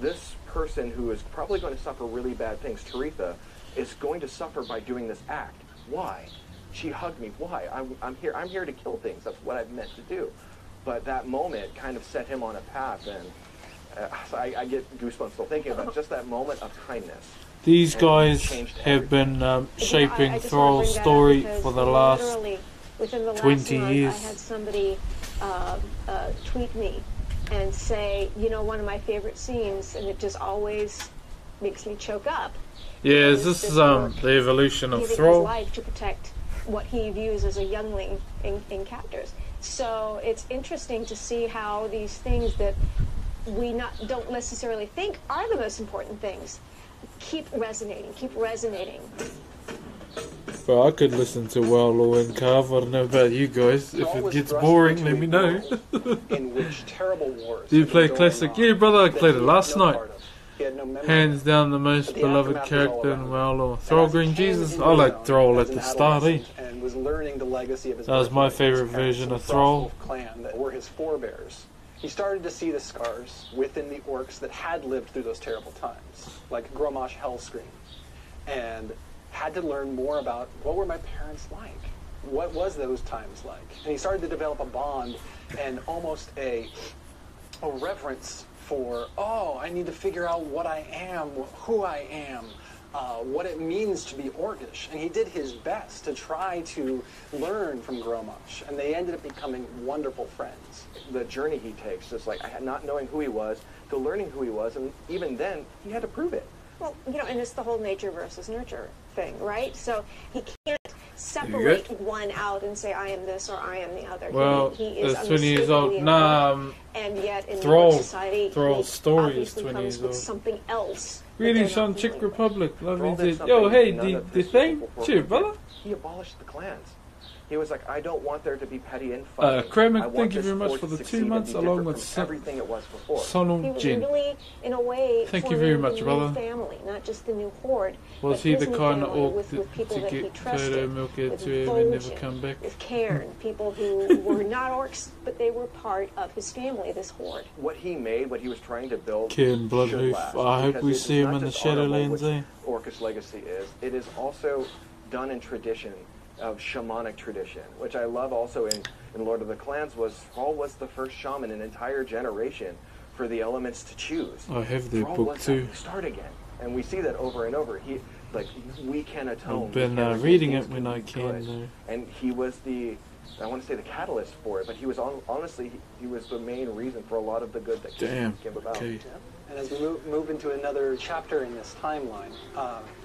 this person who is probably going to suffer really bad things, Taretha, is going to suffer by doing this act. Why? She hugged me. Why? I'm here. I'm here to kill things. That's what I've meant to do. But that moment kind of set him on a path, and I get goosebumps still thinking about just that moment of kindness. These guys have been shaping Thrall's story for the last within the last 20 month, years. I had somebody tweet me and say, you know, one of my favorite scenes, and it just always makes me choke up. Yeah, this is the evolution of giving Thrall. his life to protect what he views as a youngling in captors. So it's interesting to see how these things that we don't necessarily think are the most important things keep resonating. Well, I could listen to Warlord and Carve. I don't know about you guys. If it gets boring, let me know. In which terrible wars. Do you play classic? Yeah, brother, I played it last night. He had no memory. Hands down the most beloved character in Warlord. Thrall Green Jesus? I like Thrall at the start, eh? And was learning the legacy of his That was my favourite version of Thrall. Clan that were his forebears. He started to see the scars within the orcs that had lived through those terrible times, like Grommash Hellscream, and had to learn more about what were my parents like? What was those times like? And he started to develop a bond and almost a reverence for, oh, I need to figure out what I am, who I am, what it means to be Orcish. And he did his best to try to learn from Grommash, and they ended up becoming wonderful friends. The journey he takes, just like not knowing who he was, to learning who he was, and even then, he had to prove it. Well, you know, and it's the whole nature versus nurture thing, right? So he can't separate one out and say, I am this or I am the other. Well, he is 20 years old. Nah, and yet in Thrall, society, Thrall's story is obviously 20 comes years with old. something else. Greetings from Czech Republic. Love Thrall you, did dude. something Yo, hey, none of the his thing? people Cheer, did. brother. He abolished the clans. He was like, I don't want there to be petty infighting. Kramer, I want thank you this very much sport for to the succeed 2 and months, be along different with from everything it was before. He Sonal was Jin. really, in a way, Thank you very much, the brother. new family, not just the new horde. Was but he his the new kind of family orc with people to that he get trusted, photo milk with to him and never Vol'jin, come back? with Cairn, people who were not orcs, but they were part of his family, this horde. What he made, what he was trying to build, Cairn should Bloodhoof. last, I hope because we it's see him not in the just honorable, Shadowlands, which eh? Orcish legacy is. It is also done in tradition of shamanic tradition, which I love also in Lord of the Clans. Thrall was the first shaman in an entire generation for the elements to choose. I have their Thrall book wants too. that to start again, and we see that over and over. We can atone. I've been we can reading things it when to I be can, good. though. And he was I want to say the catalyst for it, but he was honestly, he was the main reason for a lot of the good that came about. Okay. Yeah. And as we move into another chapter in this timeline,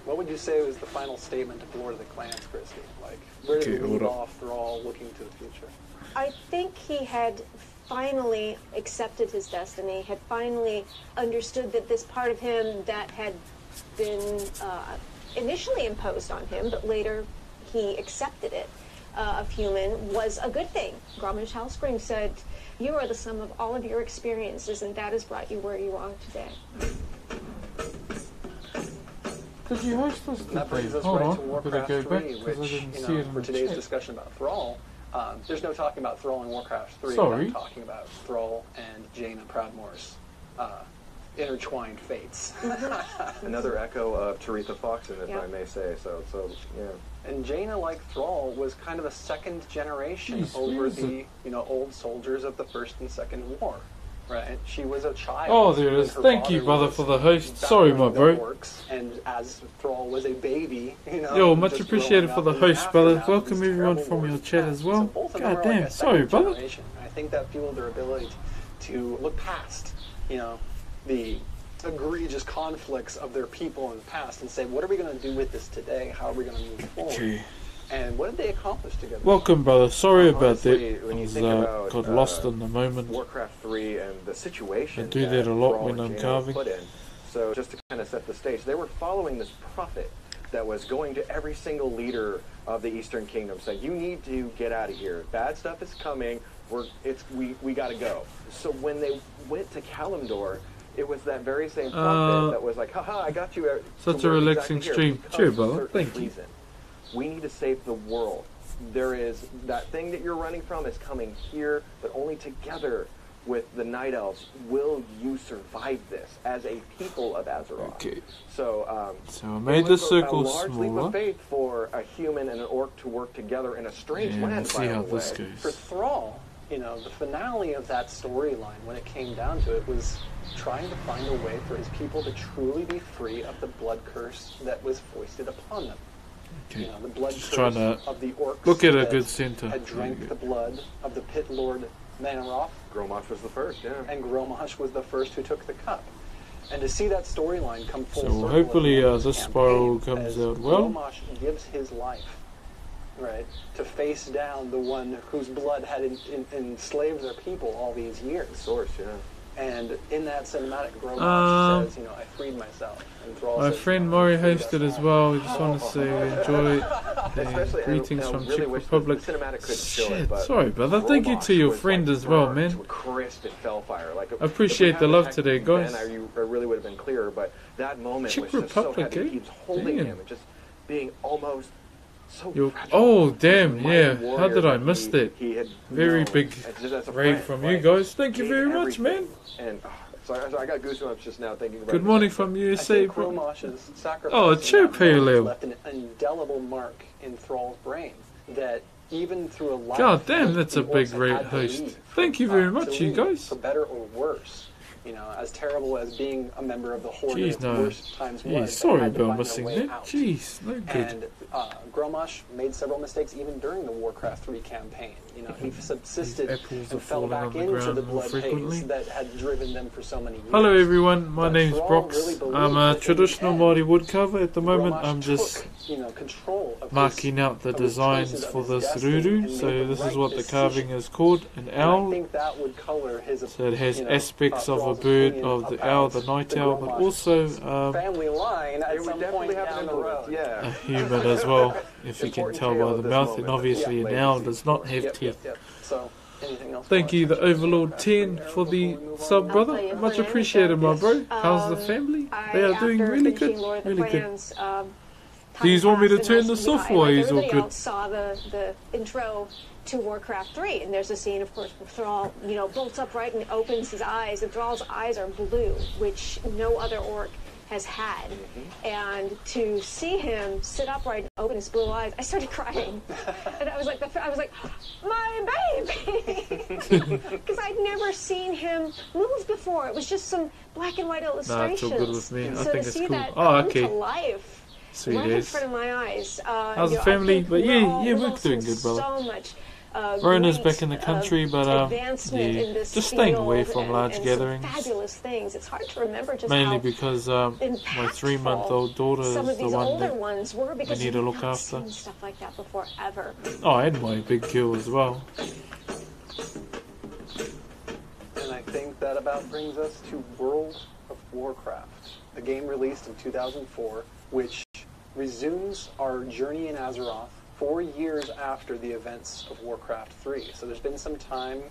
what would you say was the final statement of Lord of the Clans, Christy? Like, where did we leave off Thrall looking to the future? I think he had finally accepted his destiny, had finally understood that this part of him that had been initially imposed on him, but later he accepted it, of human, was a good thing. Grommash Hellscream said, you are the sum of all of your experiences, and that has brought you where you are today. Could you host us And that brings us Hold right on, to I better Warcraft go 3, back because I which, didn't you see know, it in for the today's chat. discussion about Thrall, there's no talking about Thrall in Warcraft 3 Sorry. without talking about Thrall and Jaina Proudmoore's intertwined fates. Another echo of Taretha Foxen, if Yeah. I may say. So yeah. And Jaina, like Thrall, was kind of a second generation Jeez, over where is the old soldiers of the First and Second War. Right? She was a child. Oh, there it when is. her Thank you, father brother, was for the host. Sorry, my battling the bro. orcs, and as Thrall was a baby, Yo, much just appreciated growing for up the in the host, brother. aftermath of Welcome these everyone terrible from wars your of chat past. as well. So both of them God are like damn, a sorry, second brother. generation. I think that fueled their ability to look past, the egregious conflicts of their people in the past and say, what are we going to do with this today? How are we going to move forward? Okay. And what did they accomplish together? Welcome, brother. Sorry about Honestly, that. when I you was, think about, got lost in the moment. Warcraft 3 and the situation I do that a lot Thrall when and I'm Jaina carving. were put in. So just to kind of set the stage, they were following this prophet that was going to every single leader of the Eastern Kingdom saying, you need to get out of here. Bad stuff is coming. We got to go. So when they went to Kalimdor, it was that very same prophet that was like, haha, I got you. Such a relaxing stream. Cheer, brother. Thank you. We need to save the world. There is that thing that you're running from is coming here, but only together with the Night Elves will you survive this as a people of Azeroth. Okay. So, so I made the circle a large leap smaller. of faith for a human and an orc to work together in a strange And land. let's see how this For goes. Thrall, you know, the finale of that storyline, when it came down to it, was trying to find a way for his people to truly be free of the blood curse that was foisted upon them. Okay. You know, the blood Just curse trying to of the orcs look at a that good center. had drank the blood of the pit lord Manaroth, Gromosh was the first, yeah. and Gromosh was the first who took the cup. And to see that storyline come full So circle at hopefully, the end of this the spiral campaign, comes as out well. Gromosh gives his life, right, to face down the one whose blood had enslaved their people all these years. Source, yeah. And in that cinematic, Gromosh says, you know, I freed myself. And Thrall My says, friend no, Maori you freed hosted us as all. well. We just want to say we enjoy Especially, greetings and from really Czech wish Republic. The cinematic could show it, Shit, but sorry, brother. Thank you to your Gromosh friend was as well, burned man. to a crisp and fellfire. Like, I appreciate if we the had love text today, then, guys. I really would have been clearer, but that moment Czech was just so Republic, heavy. eh? He was holding Damn. him and just being almost so Yo, fragile. oh, damn, This mighty yeah. How warrior did I that miss that? He had Very known, big just as a raid friend, from like, you guys. Thank you gave very much, man. everything. And so I got goosebumps just now thinking about Good it. morning from I USA, think bro. Gromosh's sacrifice Oh, in Chur that moment Whanau. left an indelible mark in Thrall's brain that even through a life God damn, that that's the a big orcs had raid had to host. lead Thank you for- very to much, you lead, guys. for better or worse. You know, as terrible as being a member of the Horde in Jeez, its no. worst times Yeah, was, they sorry had to about find their missing way that. out. Jeez, no good. And Gromosh made several mistakes even during the Warcraft 3 campaign. You know, he subsisted These apples are and fell falling back on the into ground the more blood frequently. haze that had driven them for so many years. Hello everyone, my But name's Thrall Broxh. really believed I'm that a in the traditional end, Maori woodcarver. At the moment Gromosh I'm just took, you know, control of marking his, out the of his designs choices, of for his this destiny, Ruru. and So made the this is right what the decision. carving is called, an And I owl. think that would color his, So it has you know, aspects of a Thrall's bird, opinion of the about owl, the night owl, but Gromosh also family line at It would some definitely point have down an the influence, road. yeah. a human as well, if you can Important tell tale by of the this mouth. And moment. obviously Yeah, an owl legacy. does not have Yep, teeth. yep. So, anything else? Thank you, the Warcraft? Overlord 10, for the sub, I'll brother. tell you, Much for now, appreciated, my bro. How's the Um, family? They are doing after really good. finishing Lord of the Really good. Clans, Do you want me to time turn passed, this and off, I, or like is all everybody good? else, saw the intro to Warcraft 3, and there's a scene, of course, where Thrall, you know, bolts upright and opens his eyes, and Thrall's eyes are blue, which no other orc has had. And to see him sit upright and open his blue eyes, I started crying. And I was like, my baby! Because I'd never seen him move before. It was just some black and white Nah, it's illustrations. all good with me. I So think to it's see cool. that Oh, come okay. to life Sweet right in as. front of my eyes. How's you the know, I family? think But we're yeah, all- yeah, we've we're all doing seen good, brother. So much Rona's great, back in the country, but advancement yeah, in this just staying away field from large and gatherings. Some fabulous things. It's hard to remember just Mainly how because my impactful 3-month-old daughter is some of the these one older that ones were, because need to you've look not after. seen stuff like that before ever. Oh, and my big girl as well. And I think that about brings us to World of Warcraft, a game released in 2004, which resumes our journey in Azeroth 4 years after the events of Warcraft 3. So there's been some time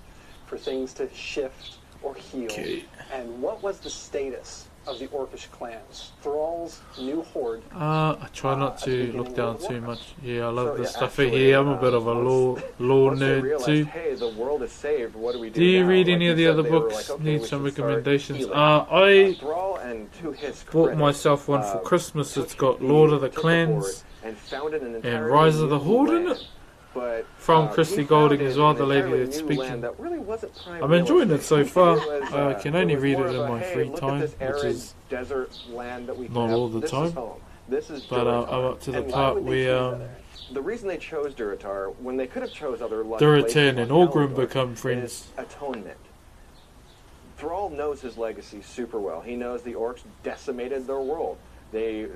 for things to shift or heal. Okay. And what was the status of the Orcish clans? Thrall's new horde. I try not at the to beginning look down of too Warcraft. much. Yeah, I love So, the yeah, stuff actually, here. I'm a bit of a law Once they nerd realized, too. hey, the world is saved, what do we do Do you now? read Like any you of the said, other they were books? like, okay, Need we some should start recommendations. healing. I Thrall, and to his bought credit, myself one for Christmas. took It's got the- Lord of the took the Clans horde and founded an and entirely Rise of the new Horde in land. it. But, From he Christy Golding founded as well, an the lady entirely that's new speaking. land that really wasn't prime I'm real enjoying it estate. so far. It was, I can only was read more it of in a, my hey, free look time, at this which arid is desert land that we not have. all the This time. is home. This is But Durotar. I'm up to the And why part would they where choose that area? The reason they chose Durotar, when they could have chose other Durotar and Orgrim Kalador, become is friends. atonement. Thrall knows his legacy super well. He knows the orcs decimated their world. The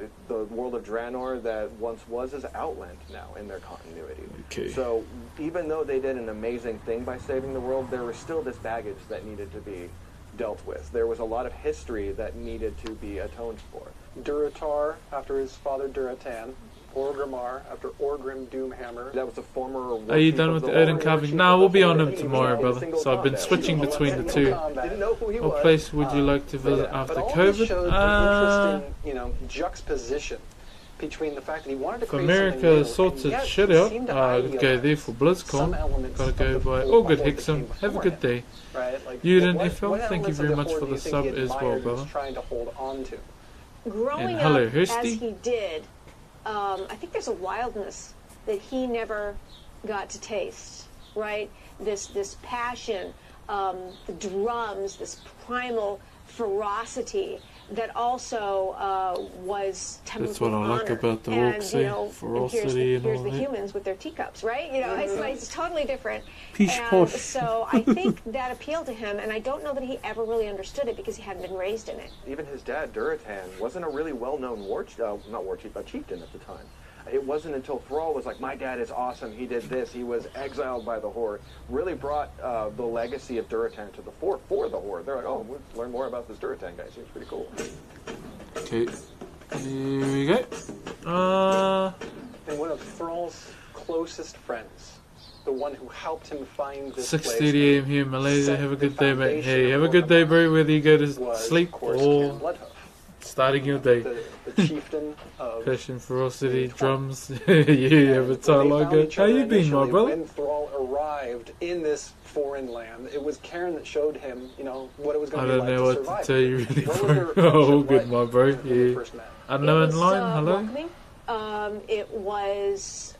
world of Draenor that once was is Outland now in their continuity. Okay. So even though they did an amazing thing by saving the world, there was still this baggage that needed to be dealt with. There was a lot of history that needed to be atoned for. Durotar, after his father Duratan, Orgrimmar after Orgrim Doomhammer. That was a former... Are you done with the Odin carving? Nah, we'll be on him tomorrow, brother. So I've been switching between the two. Didn't know who he was. What place would you like to visit after but all this COVID? showed an interesting, juxtaposition between the fact that he wanted to If create America something new, sorts and its yet shit he out, seemed to I'd go idealize there for some BlizzCon. elements Gotta of go the by whole all good horde that Hexam. came Have a good day. Right? Like, You and what Ifel, thank you elements of very the much horde for do you the think sub he as well, admired and was brother. trying to hold on to? Growing And hello, up as Hirsty. he did, I think there's a wildness that he never got to taste, right? This passion, the drums, this primal ferocity that also was tempered That's what with I like honor. about the and, orcs, you know, ferocity and here's all the that. humans with their teacups, right? It's like it's totally different. Pish And posh. so I think that appealed to him, and I don't know that he ever really understood it because he hadn't been raised in it. Even his dad, Duratan, wasn't a really well-known chieftain at the time. It wasn't until Thrall was like, my dad is awesome, he did this, he was exiled by the Horde, really brought the legacy of Duratan to the fore for the Horde. They're like, oh, we'll learn more about this Duratan guy, seems pretty cool. Okay, here we go. And one of Thrall's closest friends, the one who helped him find this 6:30 AM here in Malaysia. Have a good day, mate. Hey, have a good day, bro, whether you go to sleep or starting your day. The chieftain of Passion, ferocity, drums. You have a time like it. How you been, my brother? When Thrall arrived in this foreign land, it was Karen that showed him, what it was going I to be like don't know to what survive. to tell you really, What was their bro. Oh, friendship good, like my bro. when they Yeah. first met? Unknown It was, line, hello. welcoming. It was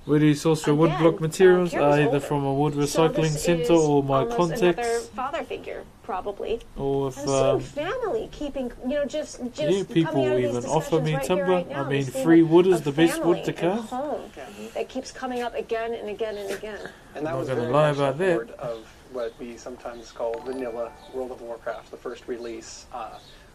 Where do you source your again, woodblock materials? Karen was Either older. from a wood So recycling this centre is or my almost another contacts. father figure, probably. Or if And some family keeping, just yeah, people coming out of these even offer discussions me right here, timber. right now, I mean, this theme free of- wood is of the best wood family to and carve. home that keeps coming up again and again and again. And that I'm was not gonna very lie much about the that. horde of what we sometimes call vanilla World of Warcraft. The first release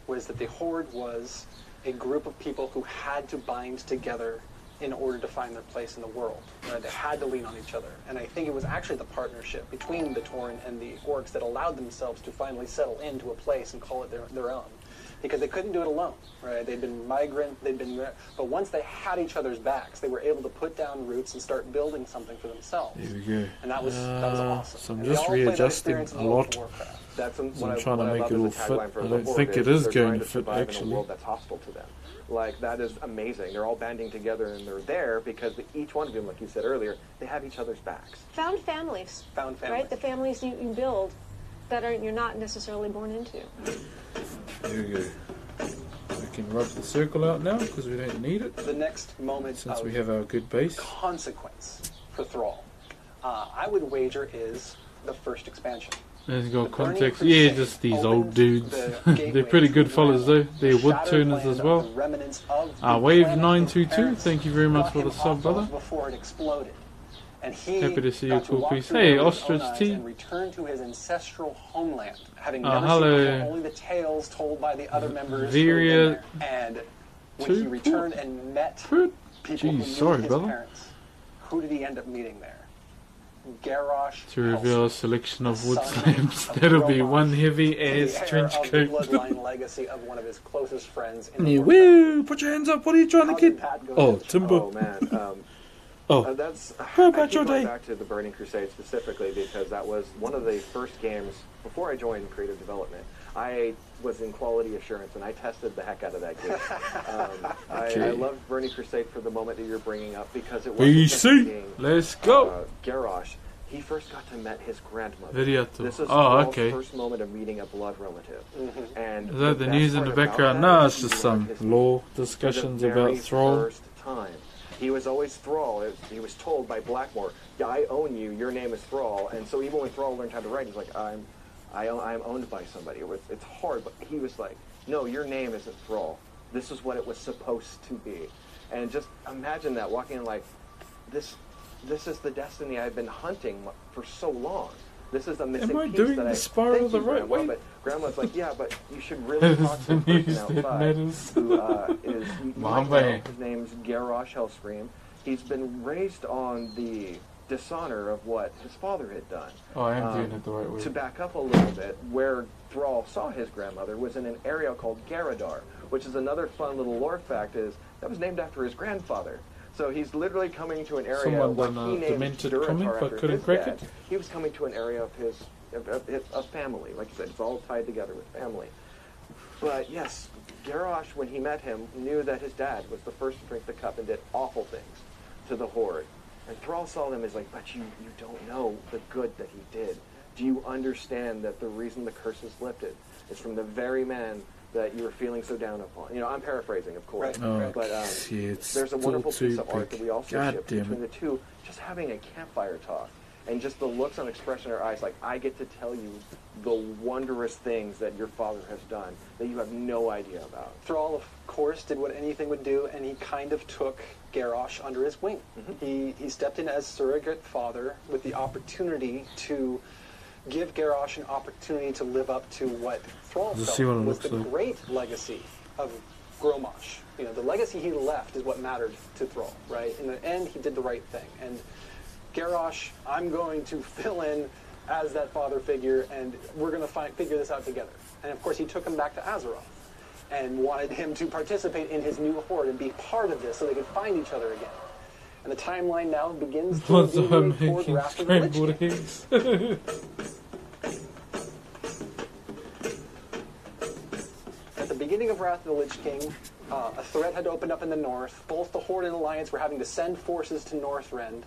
was that the Horde was a group of people who had to bind together in order to find their place in the world. Right? They had to lean on each other. And I think it was actually the partnership between the Tauren and the Orcs that allowed themselves to finally settle into a place and call it their own. Because they couldn't do it alone, right? They'd been migrant, but once they had each other's backs, they were able to put down roots and start building something for themselves. Here we go. And that was awesome. So I'm And they just all played that readjusting experience in a World lot. of Warcraft. That's So what I'm trying to what I make love it as all a fit. tagline for I the don't Horde think it is they're going trying to fit, survive in a actually. world that's hostile to them. Like, that is amazing. They're all banding together and they're there because each one of them, like you said earlier, they have each other's backs. Found families. Found families. Right? The families you build that you're not necessarily born into. Here we go. We can rub the circle out now because we don't need it. The next moment Since of we have our good base. consequence for Thrall, I would wager is the first expansion. There's got The Burning context. Crusade Yeah, just these opened old dudes. the They're gateways pretty good to fellas though. Draenor, They're the wood shattered turners land as of well. the remnants of the Wave planet 922, his parents thank you very much got for the him sub, off of brother. Before it exploded. And he Happy to see you, got to cool walk piece. through Hey, there with his Ostrich own eyes Tea. and return to his ancestral homeland, having Oh, never hello. seen before, only the tales told by the other members who Viria had been there. And when he two- returned and met Good. people who Jeez, knew sorry, his brother. parents, who did he end up meeting there? Garrosh To reveal a Hellstorm, selection of the wood son slabs. of That'll be Broxh, one heavy the ass heir trench of the coat. bloodline legacy of one of his closest friends in the Yeah, Warcraft. woo! Put your hands up. What are you trying to How did get? Pat go Oh, to the timber. Oh, man. That's How I about keep your going day? back to the Burning Crusade specifically because that was one of the first games before I joined creative development. I was in quality assurance and I tested the heck out of that game. I loved Burning Crusade for the moment that you're bringing up because it wasn't just BC. being, Let's go. Garrosh. He first got to meet his grandmother. Video. This is Oh, Thrall's okay. first moment of meeting a blood relative. And Is that the best news in the part about background? that No, is it's he just learned some his law for discussions the about very Thrall. first time. He was always Thrall. He was told by Blackmore, "Yeah, I own you. Your name is Thrall." And so even when Thrall learned how to write, he's like, "I'm owned by somebody." It's hard, but he was like, "No, your name isn't Thrall. This is what it was supposed to be." And just imagine that walking in like, this is the destiny I've been hunting for so long. This is the missing Am I piece doing that the I spiral thank the you, right Grandma, way? But Grandma's like, yeah, but you should really talk to the The news person that outside matters. who is My right now. man. His name's Garrosh Hellscream. He's been raised on the dishonor of what his father had done. Oh, I am doing it the right way. To back up a little bit, where Thrall saw his grandmother was in an area called Garadar, which is another fun little lore fact, is that was named after his grandfather. So he's literally coming to an area Someone where done he a named demented Durotar comic but after couldn't his crack dad. it. He was coming to an area of family. Like you said, it's all tied together with family. But yes, Garrosh, when he met him, knew that his dad was the first to drink the cup and did awful things to the Horde. And Thrall saw them as like, but you don't know the good that he did. Do you understand that the reason the curse is lifted is from the very man that you were feeling so down upon? You know, I'm paraphrasing, of course. Right. Oh, but there's a wonderful piece of art that we also ship between the two, just having a campfire talk. And just the looks and expression in her eyes, like, I get to tell you the wondrous things that your father has done that you have no idea about. Thrall, of course, did what anything would do, and he kind of took Garrosh under his wing. He stepped in as surrogate father with the opportunity to give Garrosh an opportunity to live up to what Thrall felt was the great legacy of Grommash. You know, the legacy he left is what mattered to Thrall, right? In the end, he did the right thing. And Garrosh, I'm going to fill in as that father figure, and we're going to figure this out together. And of course, he took him back to Azeroth and wanted him to participate in his new horde and be part of this so they could find each other again. And the timeline now begins to deviate toward Wrath of the Lich King. At the beginning of Wrath of the Lich King, a threat had opened up in the north. Both the Horde and Alliance were having to send forces to Northrend.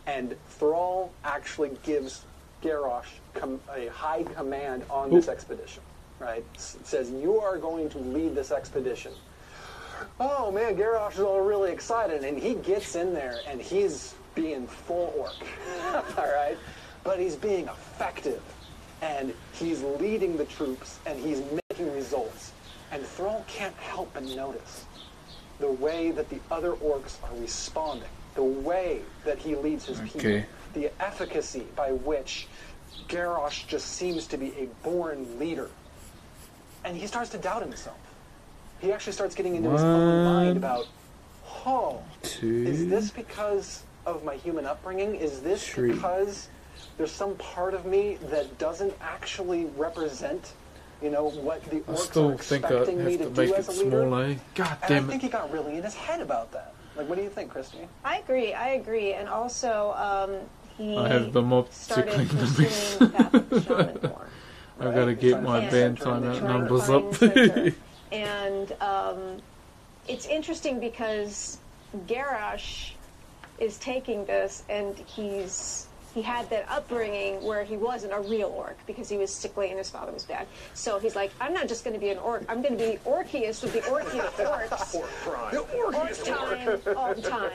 And Thrall actually gives Garrosh a high command on this expedition, right? Says, you are going to lead this expedition. Oh man, Garrosh is all really excited, and he gets in there, and he's being full orc, all right? But he's being effective, and he's leading the troops, and he's making results. And Thrall can't help but notice the way that the other orcs are responding. The way that he leads his people, the efficacy by which Garrosh just seems to be a born leader. And he starts to doubt himself. He actually starts getting into his own mind about, is this because of my human upbringing? Is this because there's some part of me that doesn't actually represent, you know, what the orcs are expecting me to do as a leader? God damn it. And I think he got really in his head about that. Like, what do you think, Christy? I agree. And also, he started pursuing the path of the shaman more. I've got to get my band timeout numbers up. And it's interesting because Garrosh is taking this, and he had that upbringing where he wasn't a real orc because he was sickly and his father was bad. So he's like, I'm not just going to be an orc. I'm going to be the orkiest of the orkiest orcs. The orkiest orc all the time.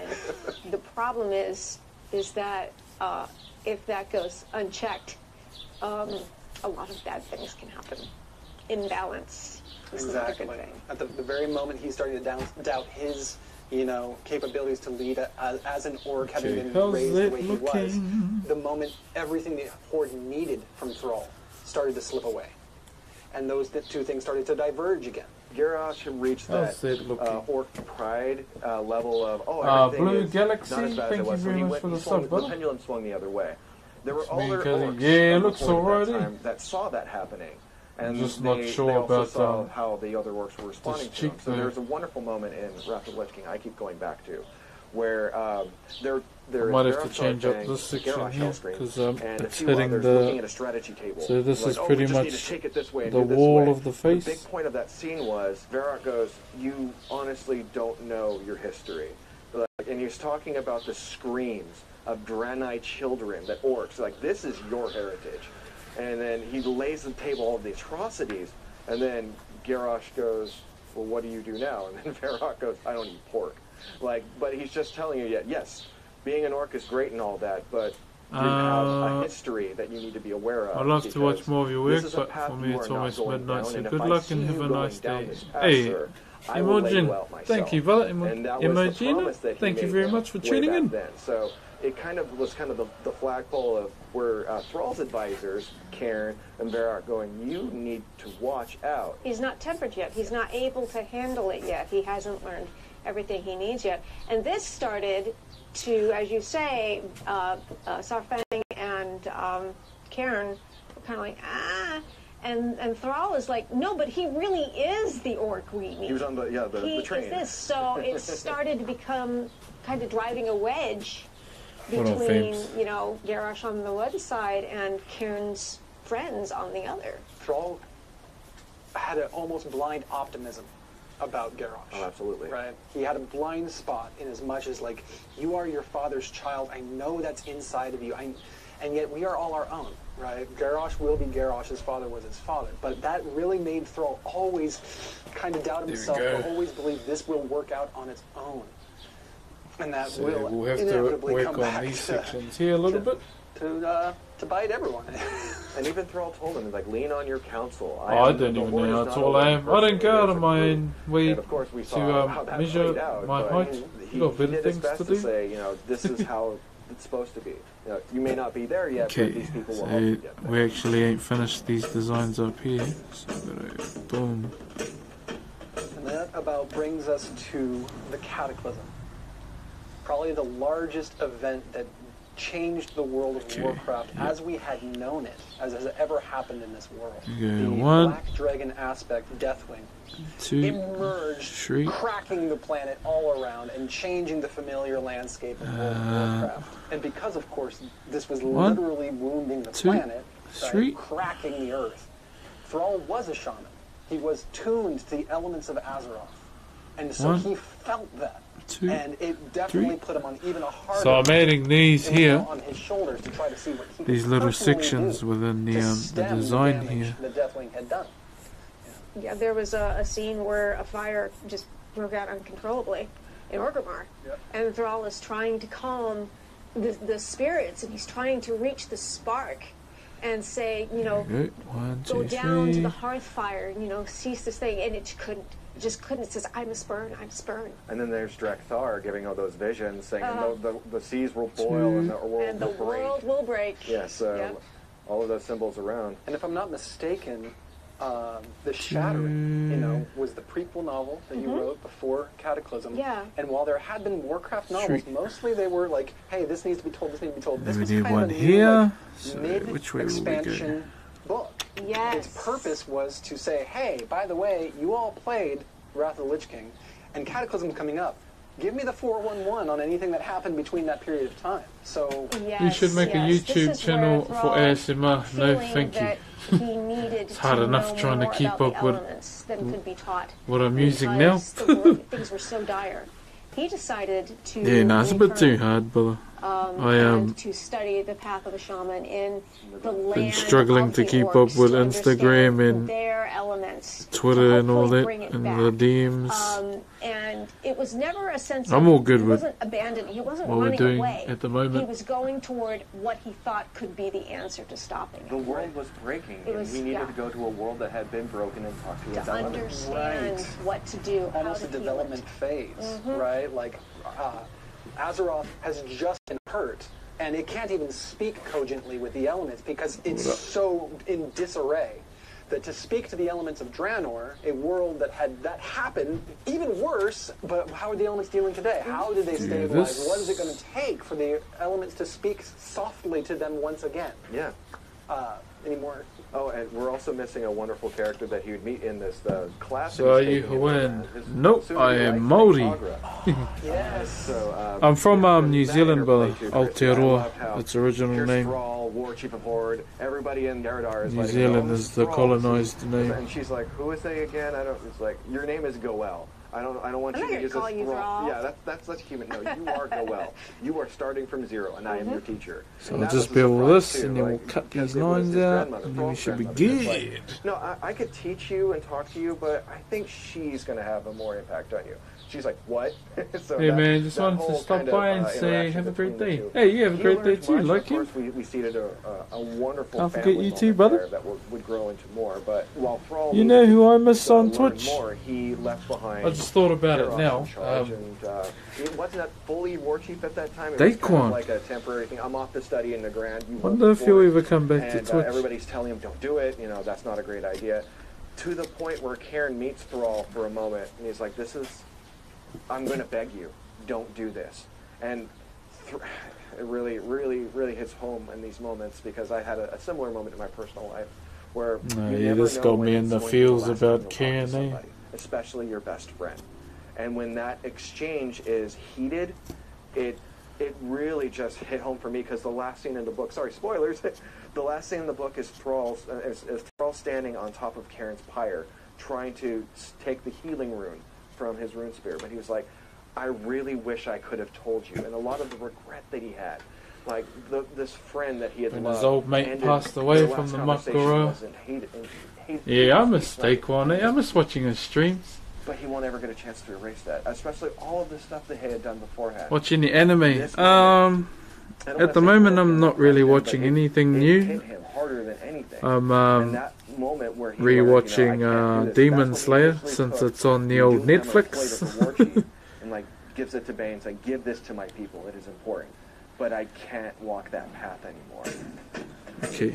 The problem is that if that goes unchecked, a lot of bad things can happen. Imbalance is not a good thing. At the very moment he's starting to doubt his, you know, capabilities to lead as an orc, having been raised the way he was, the moment everything the Horde needed from Thrall started to slip away. And those two things started to diverge again. Garrosh reached that orc pride level of, everything Blue is Galaxy, not as bad as it was. So he went, the pendulum swung the other way. There were other orcs it looks alrighty that saw that happening. And I'm just they, not sure they also about saw how the other orcs were responding to them. So there. there's a wonderful moment in Wrath of the Lich King I keep going back to, where there I might have to change up this section here because it's hitting looking at a strategy table. So this is like, pretty much the wall of the face. The big point of that scene was Varrock goes, "You honestly don't know your history," and he's talking about the screams of Draenei children, that orcs, like, this is your heritage. And then he lays the table all of the atrocities, and then Garrosh goes, well, what do you do now? And then Varrock goes, I don't eat pork. Like, but he's just telling you, yes, being an orc is great and all that, but you have a history that you need to be aware of. I'd love to watch more of your work, but for me it's almost midnight, so good luck and have a nice day. Hey, Imogen, thank you, brother. Imogen, thank you very much for tuning in. So it kind of was the flagpole of where Thrall's advisors, Cairn and Varrock, going, you need to watch out. He's not tempered yet. He's not able to handle it yet. He hasn't learned everything he needs yet. And this started to, as you say, Sarfang and Cairn were kind of like, And Thrall is like, no, but he really is the orc we need. He was on the train. Is this. So it started to become kind of driving a wedge between, you know, Garrosh on the one side and Cairn's friends on the other. Thrall had an almost blind optimism about Garrosh. Oh, absolutely. Right? He had a blind spot in as much as, like, you are your father's child. I know that's inside of you. And yet we are all our own, right? Garrosh will be Garrosh. His father was his father. But that really made Thrall always kind of doubt himself, but always believe this will work out on its own. And that will we'll have inevitably to come work on back these sections here a little bit. To bite everyone. And even Thrall told him, like, lean on your counsel. I don't even know how tall I am. I don't go out of my own way to measure my height. You've got better things to do. Say, you know, this is how it's supposed to be. You know, you may not be there yet, but these people will help you get there. We actually ain't finished these designs up here. So boom. And that about brings us to the Cataclysm. Probably the largest event that changed the world of Warcraft as we had known it, as has ever happened in this world. The Black Dragon aspect, Deathwing, emerged, cracking the planet all around and changing the familiar landscape of World of Warcraft. And because, of course, this was literally wounding the planet, cracking the earth, Thrall was a shaman. He was tuned to the elements of Azeroth. And so he felt that. And it definitely put him on even a harder. So I'm adding these here, on his shoulders to try to see what he these little sections within the design here. The Deathwing had done. Yeah, there was a scene where a fire just broke out uncontrollably in Orgrimmar, and Thrall is trying to calm the spirits, and he's trying to reach the spark and say, you know, go down to the hearth fire, you know, cease this thing, and it just couldn't. It says, I'm a spurn. And then there's Drekthar giving all those visions, saying the seas will boil and the world will break. Yes, all of those symbols around. And if I'm not mistaken, The Shattering, you know, was the prequel novel that you wrote before Cataclysm. Yeah. And while there had been Warcraft novels, mostly they were like, hey, this needs to be told, this needs to be told. This was kind of a new, mid-expansion book. Yes. Its purpose was to say, hey, by the way, you all played Wrath of the Lich King, and Cataclysm coming up. Give me the 411 on anything that happened between that period of time. So you should make a YouTube channel for ASMR. No, thank you. It's hard enough trying to keep up with what I'm using now. Things were so dire. He decided to it's a bit too hard, brother. and to study the path of a shaman in the land. Been struggling to keep up with Instagram and their elements, Twitter and all that, and the DMs. And it was never a sense of, I'm all good with he wasn't abandoning, he wasn't what we're running doing away. at the moment. He was going toward what he thought could be the answer to stopping it. The world was breaking, and he needed to go to a world that had been broken and talk to his elements. Understand what to do, almost how a to development phase, right? Like, Azeroth has just been hurt, and it can't even speak cogently with the elements because it's so in disarray that to speak to the elements of Draenor, a world that had that happen, even worse, but how are the elements dealing today? How did they stabilize? What is it going to take for the elements to speak softly to them once again? Yeah. Any more? Oh, and we're also missing a wonderful character that he would meet in this class. So are you Hawaiian? Nope, I am Maori. Yes. So, I'm from New Zealand, brother. Aotearoa, its original name. Thrall, War Chief of Horde, everybody in Eridar is New Zealand is the colonized name. And she's like, who is they again? It's like, your name is Goel. I don't want you to use this Thrall. Yeah, that's human. No, you are Goel. You are starting from zero, and I am your teacher. So I'll just build this, and then we'll cut these lines out, and then we should be good. No, I could teach you and talk to you, but I think she's going to have a more impact on you. She's like, what? So hey man, just wanted to stop by and say have a great day. Hey, you have a great day too, like you. We seeded a wonderful I'll forget you too, brother. That would grow into more. But while Thrall, you know who I miss on Twitch? More, he left behind. I just thought about it now. It wasn't that fully war chief at that time. It was kind of like a temporary thing. I'm off to study in the Grand. Wonder if he'll ever come back to Twitch. Everybody's telling him, don't do it. You know, that's not a great idea. To the point where Cairn meets Thrall for a moment, and he's like, I'm going to beg you, don't do this. And it really, really, really hits home in these moments because I had a similar moment in my personal life where No, you yeah, never this know got when me in it's the going to be feels last time about you'll talk to Cairn, eh? somebody, especially your best friend. And when that exchange is heated, it really just hit home for me, because the last scene in the book, sorry, spoilers, the last scene in the book is Thrall standing on top of Cairn's pyre, trying to take the healing rune from his rune spear. But he was like, I really wish I could have told you. And a lot of the regret that he had, like this friend that he had When loved, his old mate ended, passed away their from last the conversation Whakairo. wasn't Yeah, I miss like, Steakwan, eh? I miss watching his streams. but he won't ever get a chance to erase that, especially all of the stuff that he had done beforehand. Watching the anime. This moment, I don't At wanna the say moment, broken I'm not the really question, watching but anything it new. hit him harder than anything. I'm And that moment where he rewatching learned, I can't do this, Demon that's when he Slayer initially since took it's on the the old Doom Hammer Netflix. plate of the war chief and like gives it to Bane and like, give this to my people, it is important. But I can't walk that path anymore. Okay.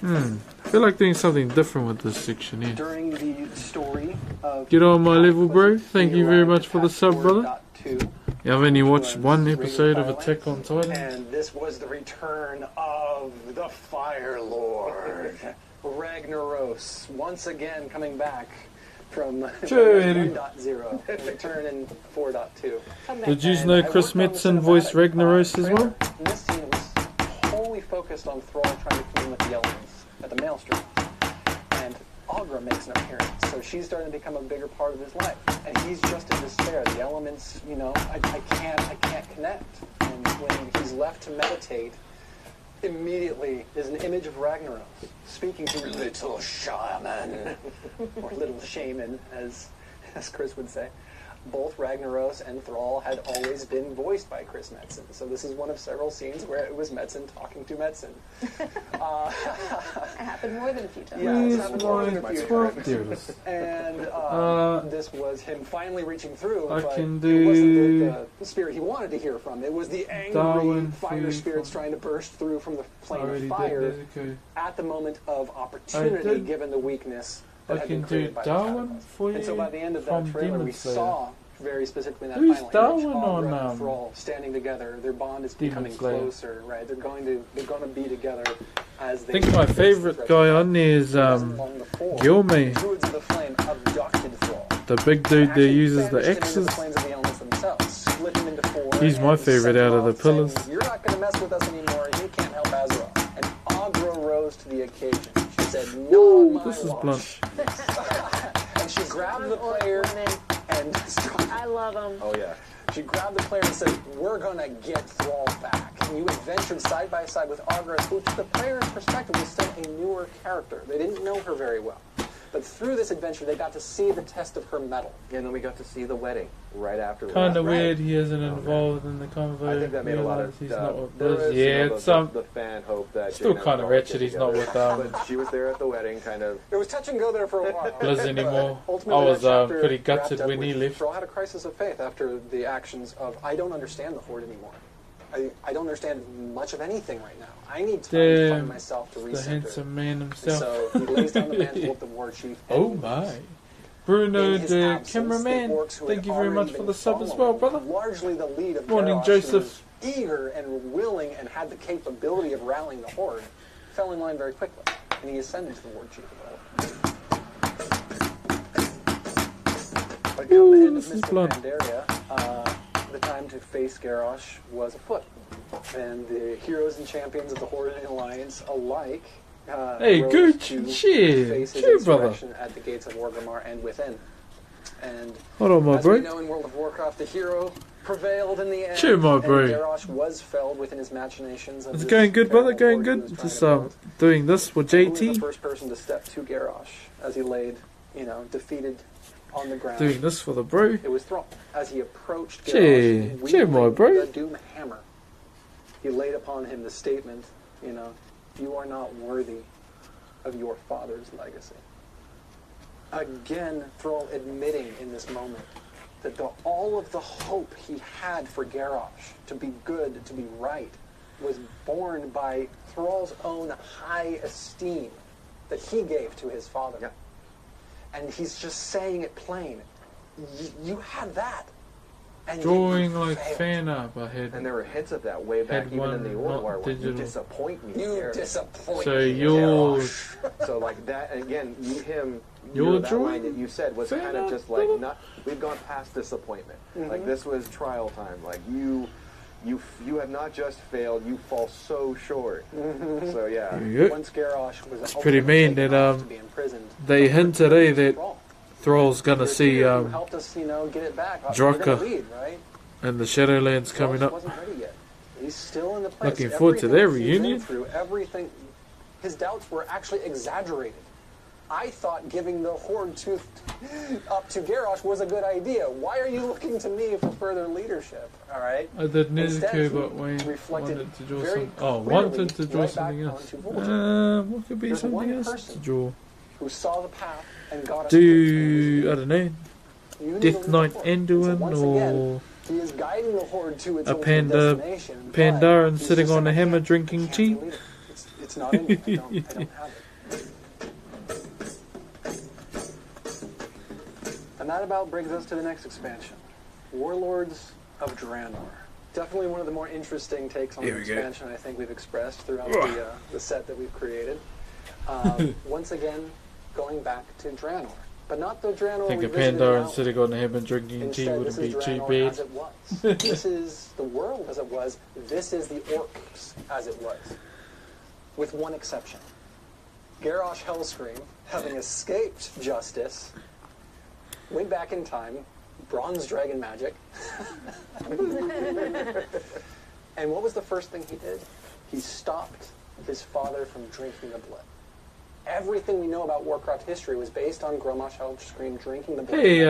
I feel like doing something different with this section here. During the story of Get on my level, bro. Cataclysm, Thank we you very arrived much at for the sub, Patch brother. 4.2, Yeah, I've only which watched was one Raging episode of Firelight, Attack on Titan. and this was the return of the Fire Lord, Ragnaros, once again coming back from Sure. 1.0, return in 4.2. Did you And know I Chris worked on the Metzen voiced cinematic, Ragnaros as trailer, well? and this scene was wholly focused on Thrall trying to commune with the elements at the Maelstrom. And Aughra makes an appearance, so she's starting to become a bigger part of his life. And he's just in despair. The elements, you know, I can't connect. And when he's left to meditate, immediately there's an image of Ragnaros speaking to little shaman, or little shaman, as Chris would say. Both Ragnaros and Thrall had always been voiced by Chris Metzen, so this is one of several scenes where it was Metzen talking to Metzen. It happened more than a few times. Yeah, it's Please happened more than a few twelve times. years. And this was him finally reaching through, I but can it do wasn't the spirit he wanted to hear from. It was the angry Darwin fire free spirits from- trying to burst through from the plane Already of did fire Nezuko. at the moment of opportunity, did. given the weakness that I had can been created do by Darwin the Cataclysm. for And so you by the end of from that trailer, Demon we Slayer. saw very specifically in that Who's final Darwin image, on, Aughra and Thrall standing together. Their bond is Demon becoming Slayer? closer, right? They're going to be together as I they. think my face the favourite threats guy of on there is long before, Gilme. the Druids of the Flame abducted Thrall. The big dude that Actually uses the banished him into X's. the planes of the elements themselves, split him into four. He's my and favourite sent him out of the off saying, pillars. You're not going to mess with us anymore. You can't help Azeroth. And Aughra rose to the occasion. She said, "No, Ooh, my this is watch." blunt. And she grabbed the player and I love them. Oh yeah. she grabbed the player and said, "We're going to get Thrall back." And you adventured side by side with Aughra, who, to the player's perspective, was still a newer character. They didn't know her very well. But through this adventure, they got to see the test of her mettle. And then we got to see the wedding right afterwards. Kind of Right. weird he isn't involved in the convo. I think that made a lot of. He's not with there Liz. is, Yeah, you know, it's the fan hope that still Jane and kinda Thrall wretched get he's not together. with, But she was there at the wedding, kind of. It was touch and go there for a while. Liz anymore. But ultimately, I was that chapter pretty gutted wrapped up when he with left. Thrall had a crisis of faith after the actions of, I don't understand the Horde anymore. I don't understand much of anything right now. I need time to find Damn, myself to the recenter. handsome man himself. So he lays down the mantle of the war chief. and Oh my. Bruno, in his the absence, cameraman. the orcs who Thank had you very already much for been the sub as well, following brother. Largely the lead of Morning, Garrosh, Joseph. who was eager and willing and had the capability of rallying the Horde, fell in line very quickly, and he ascended to the war chief. But come the Ooh, end of this is Mists of blunt. Pandaria, the time to face Garrosh was afoot, and the heroes and champions of the Horde and Alliance alike Hey, rose Gooch, to cheer, face his cheer, brother. insurrection at the gates of Orgrimmar and within. And Hold on, my as we bro. know in World of Warcraft, the hero prevailed in the end. Cheer, my and bro. Garrosh was felled within his machinations. Of It's this going good, brother. terrible Going horde he good. was Just trying to build. doing this for Who was the JT. first person to step to Garrosh as he laid, defeated on the ground? Doing this for the bro. It was Thrall. As he approached Cheer, Garrosh, cheer, my wielding bro. the Doom Hammer, he laid upon him the statement, you are not worthy of your father's legacy. Again, Thrall admitting in this moment that all of the hope he had for Garrosh to be good, to be right, was born by Thrall's own high esteem that he gave to his father. Yeah. And he's just saying it plain. You had that. And Drawing you like failed. fan art, I And had. there were hints of that way back Had even in one the not Old War. You digital. disappoint me. You Eric. disappoint So me. your So like that again, Your that drawing? line that you said was Fair kind of enough. just like not. We've gone past disappointment. Like this was trial time. Like you have not just failed. You fall so short. So yeah. Yep. Once Garrosh was It's pretty mean taken that, off to be imprisoned, they hinted, that Thrall. Thrall's gonna You're see here, you helped us, get it back. You're Draka. gonna lead, right? and the Shadowlands coming Garrosh up. wasn't ready yet. He's still in the place. Looking forward to their Everything he's been reunion. Through everything, his doubts were actually exaggerated. I thought giving the Horde up to Garrosh was a good idea. Why are you looking to me for further leadership? All right. I didn't Instead, care he about Wayne. reflected Wanted to draw very wanted to draw clearly something right else. back onto Vol'jin, What could be There's something one else to person draw? who saw the path and got us. Do I don't know, You need Death to lead Knight the Horde. And so Anduin once or again, he is guiding the Horde to its a ultimate destination, but Pandaren he's sitting just on a saying, hammer "I drinking can't tea? lead it. It's not in me. I don't have it. And that about brings us to the next expansion, Warlords of Draenor. Definitely one of the more interesting takes on Here the we go. expansion I think we've expressed throughout the set that we've created. Once again, going back to Draenor. But not the Draenor I think a we visited Pandaren out. sitting on a hammer drinking tea Instead, wouldn't this is be too Draenor bad. as it was. This is the world as it was. This is the orcs as it was. With one exception. Garrosh Hellscream, having escaped justice, went back in time, bronze dragon magic. And what was the first thing he did? He stopped his father from drinking the blood. Everything we know about Warcraft history was based on Garrosh Hellscream drinking the blood. Hey,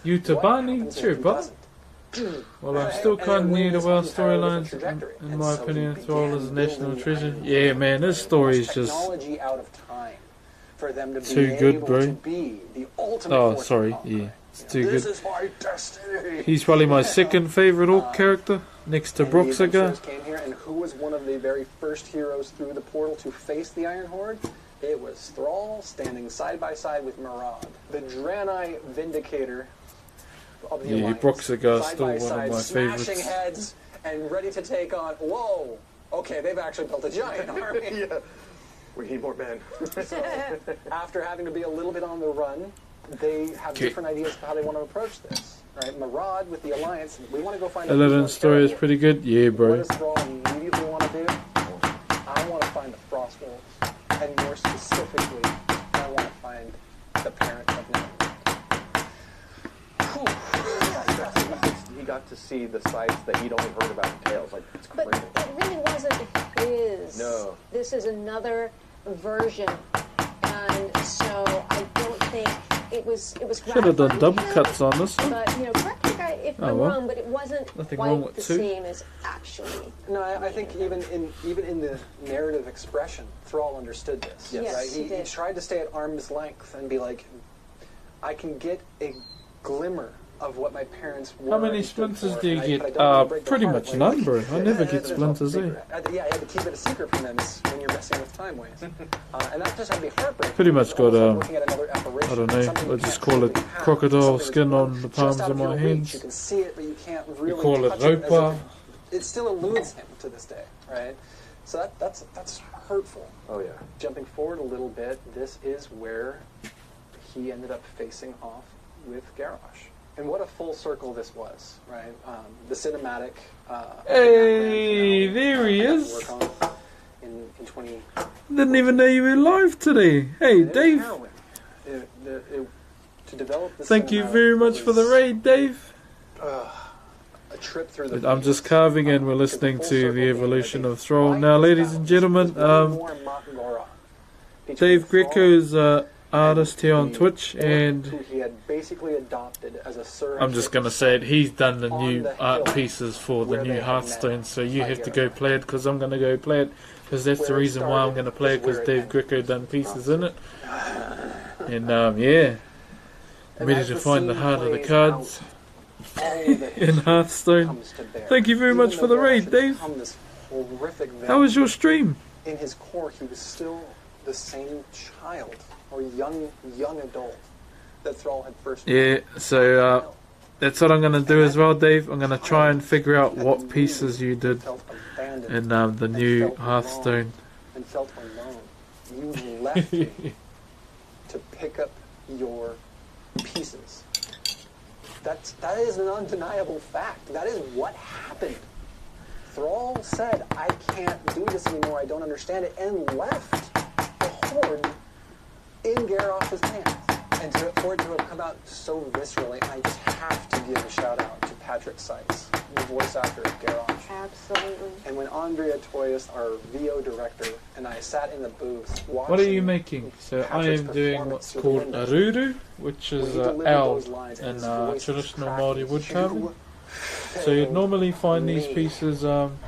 you What Tabani, happens if sure, he but doesn't? well, I'm still And kind of when new to his our own parallel storylines. trajectory. In And my so opinion, he Thrall began is a national building treasure. the Yeah, man, this story is just technology out of time for them to too be good, able bro. to be the ultimate Oh, force sorry, of all yeah, time. it's You too know, good. This is my destiny. He's probably my second favorite orc character, next to And the Broxh. adventurers came here, and who was one of the very first heroes through the portal to face the Iron Horde? It was Thrall standing side by side with Marad, the Draenei Vindicator of the Yeah, Alliance. Broxh is Side still by one of side, my smashing favorites. heads and ready to take on. Whoa! Okay, they've actually built a giant army. Yeah. We need more men. After having to be a little bit on the run, they have different ideas of how they want to approach this. Right, Marad with the Alliance, we want to go find. 11 story is pretty good. Yeah, What bro. does Thrall immediately want to do? I want to find the Frost Wolves, and more specifically, I want to find the parent of He got to see the sites that he'd only heard about in tales. Like it's But crazy. it really wasn't his. No. This is another version, and so I don't think it was. Should have done gratifying double to him, cuts on this one. But correct me if Oh, I'm well. wrong, but it wasn't Nothing quite wrong with the two. same as actually. No, I think even in the narrative expression, Thrall understood this. Yes, right? he He did. tried to stay at arm's length and be like, I can get a glimmer of what my parents were. How many and stood splinters for, do you but I get? don't want to break their Pretty heart. much Like, none, bro. I never get there's no splinters, eh? secret. Yeah, I had to keep it a secret from them when you're messing with time waves. And that just had to be heartbreaking. Pretty much It's got, almost like looking at another apparition, I don't know, something you let's just can't call it physically have, crocodile something skin that's on the just palms out of your my reach. hands. You can see it, but you can't really call it touch it as Ropa. if it still eludes him to this day, right? So that's hurtful. Oh yeah. Jumping forward a little bit, this is where he ended up facing off with Garrosh. And what a full circle this was, right? The cinematic. Hey, there he is. Work on in 20. Didn't even know you were live today. Hey, and it was Dave. harrowing. To develop this. Thank you very much for the raid, Dave. A trip through the. I'm just carving and we're listening to the evolution of Thrall. Now, ladies and gentlemen, Dave Greco's artist here on Twitch, and who he had basically adopted as a surrogate. I'm just gonna say it. He's done the new art pieces for the new Hearthstone, so you have to go play it because I'm gonna go play it because that's the reason why I'm gonna play it because Dave Greco done pieces in it. And yeah, I'm ready to find the heart of the cards in Hearthstone. Thank you very much for the raid, Dave. How was your stream? In his core, he was still the same child or young adult that Thrall had first. Yeah, so that's what I'm going to do as well, Dave. I'm going to try and figure out what pieces you did in the new Hearthstone. And felt alone. You left me to pick up your pieces. That is an undeniable fact. That is what happened. Thrall said, I can't do this anymore, I don't understand it, and left the Horde in Garrosh's hands. And for it to have come out so viscerally, I just have to give a shout out to Patrick Sykes, the voice actor of Garrosh. Absolutely. And when Andrea Toyas, our VO director, and I sat in the booth watching... What are you making? So I am doing what's called a Ruru, which is an owl in traditional Maori woodcarving. So you'd normally find these pieces adorned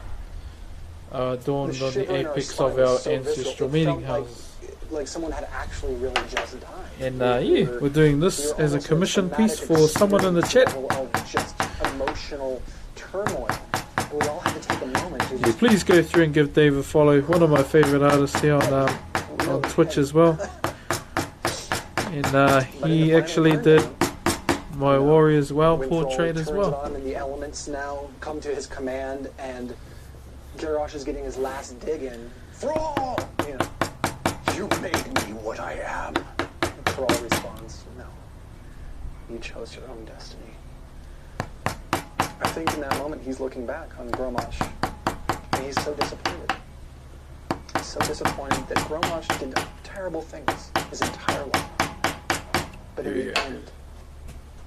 on the apex of our ancestral meeting houses. Like someone had actually really just died. And yeah, we're doing this as a commission piece for someone in the chat. Of just emotional turmoil. And we all had to take a moment to Yeah, please go through and give Dave a follow. One of my favourite artists here on Twitch as well. And he actually did my Warriors Well portrait as well. And the elements now come to his command, and Garrosh is getting his last dig in. Thrall! You know, you made me what I am. And Thrall responds, no. You chose your own destiny. I think in that moment he's looking back on Grommash, and he's so disappointed. He's so disappointed that Grommash did terrible things his entire life. But in the end,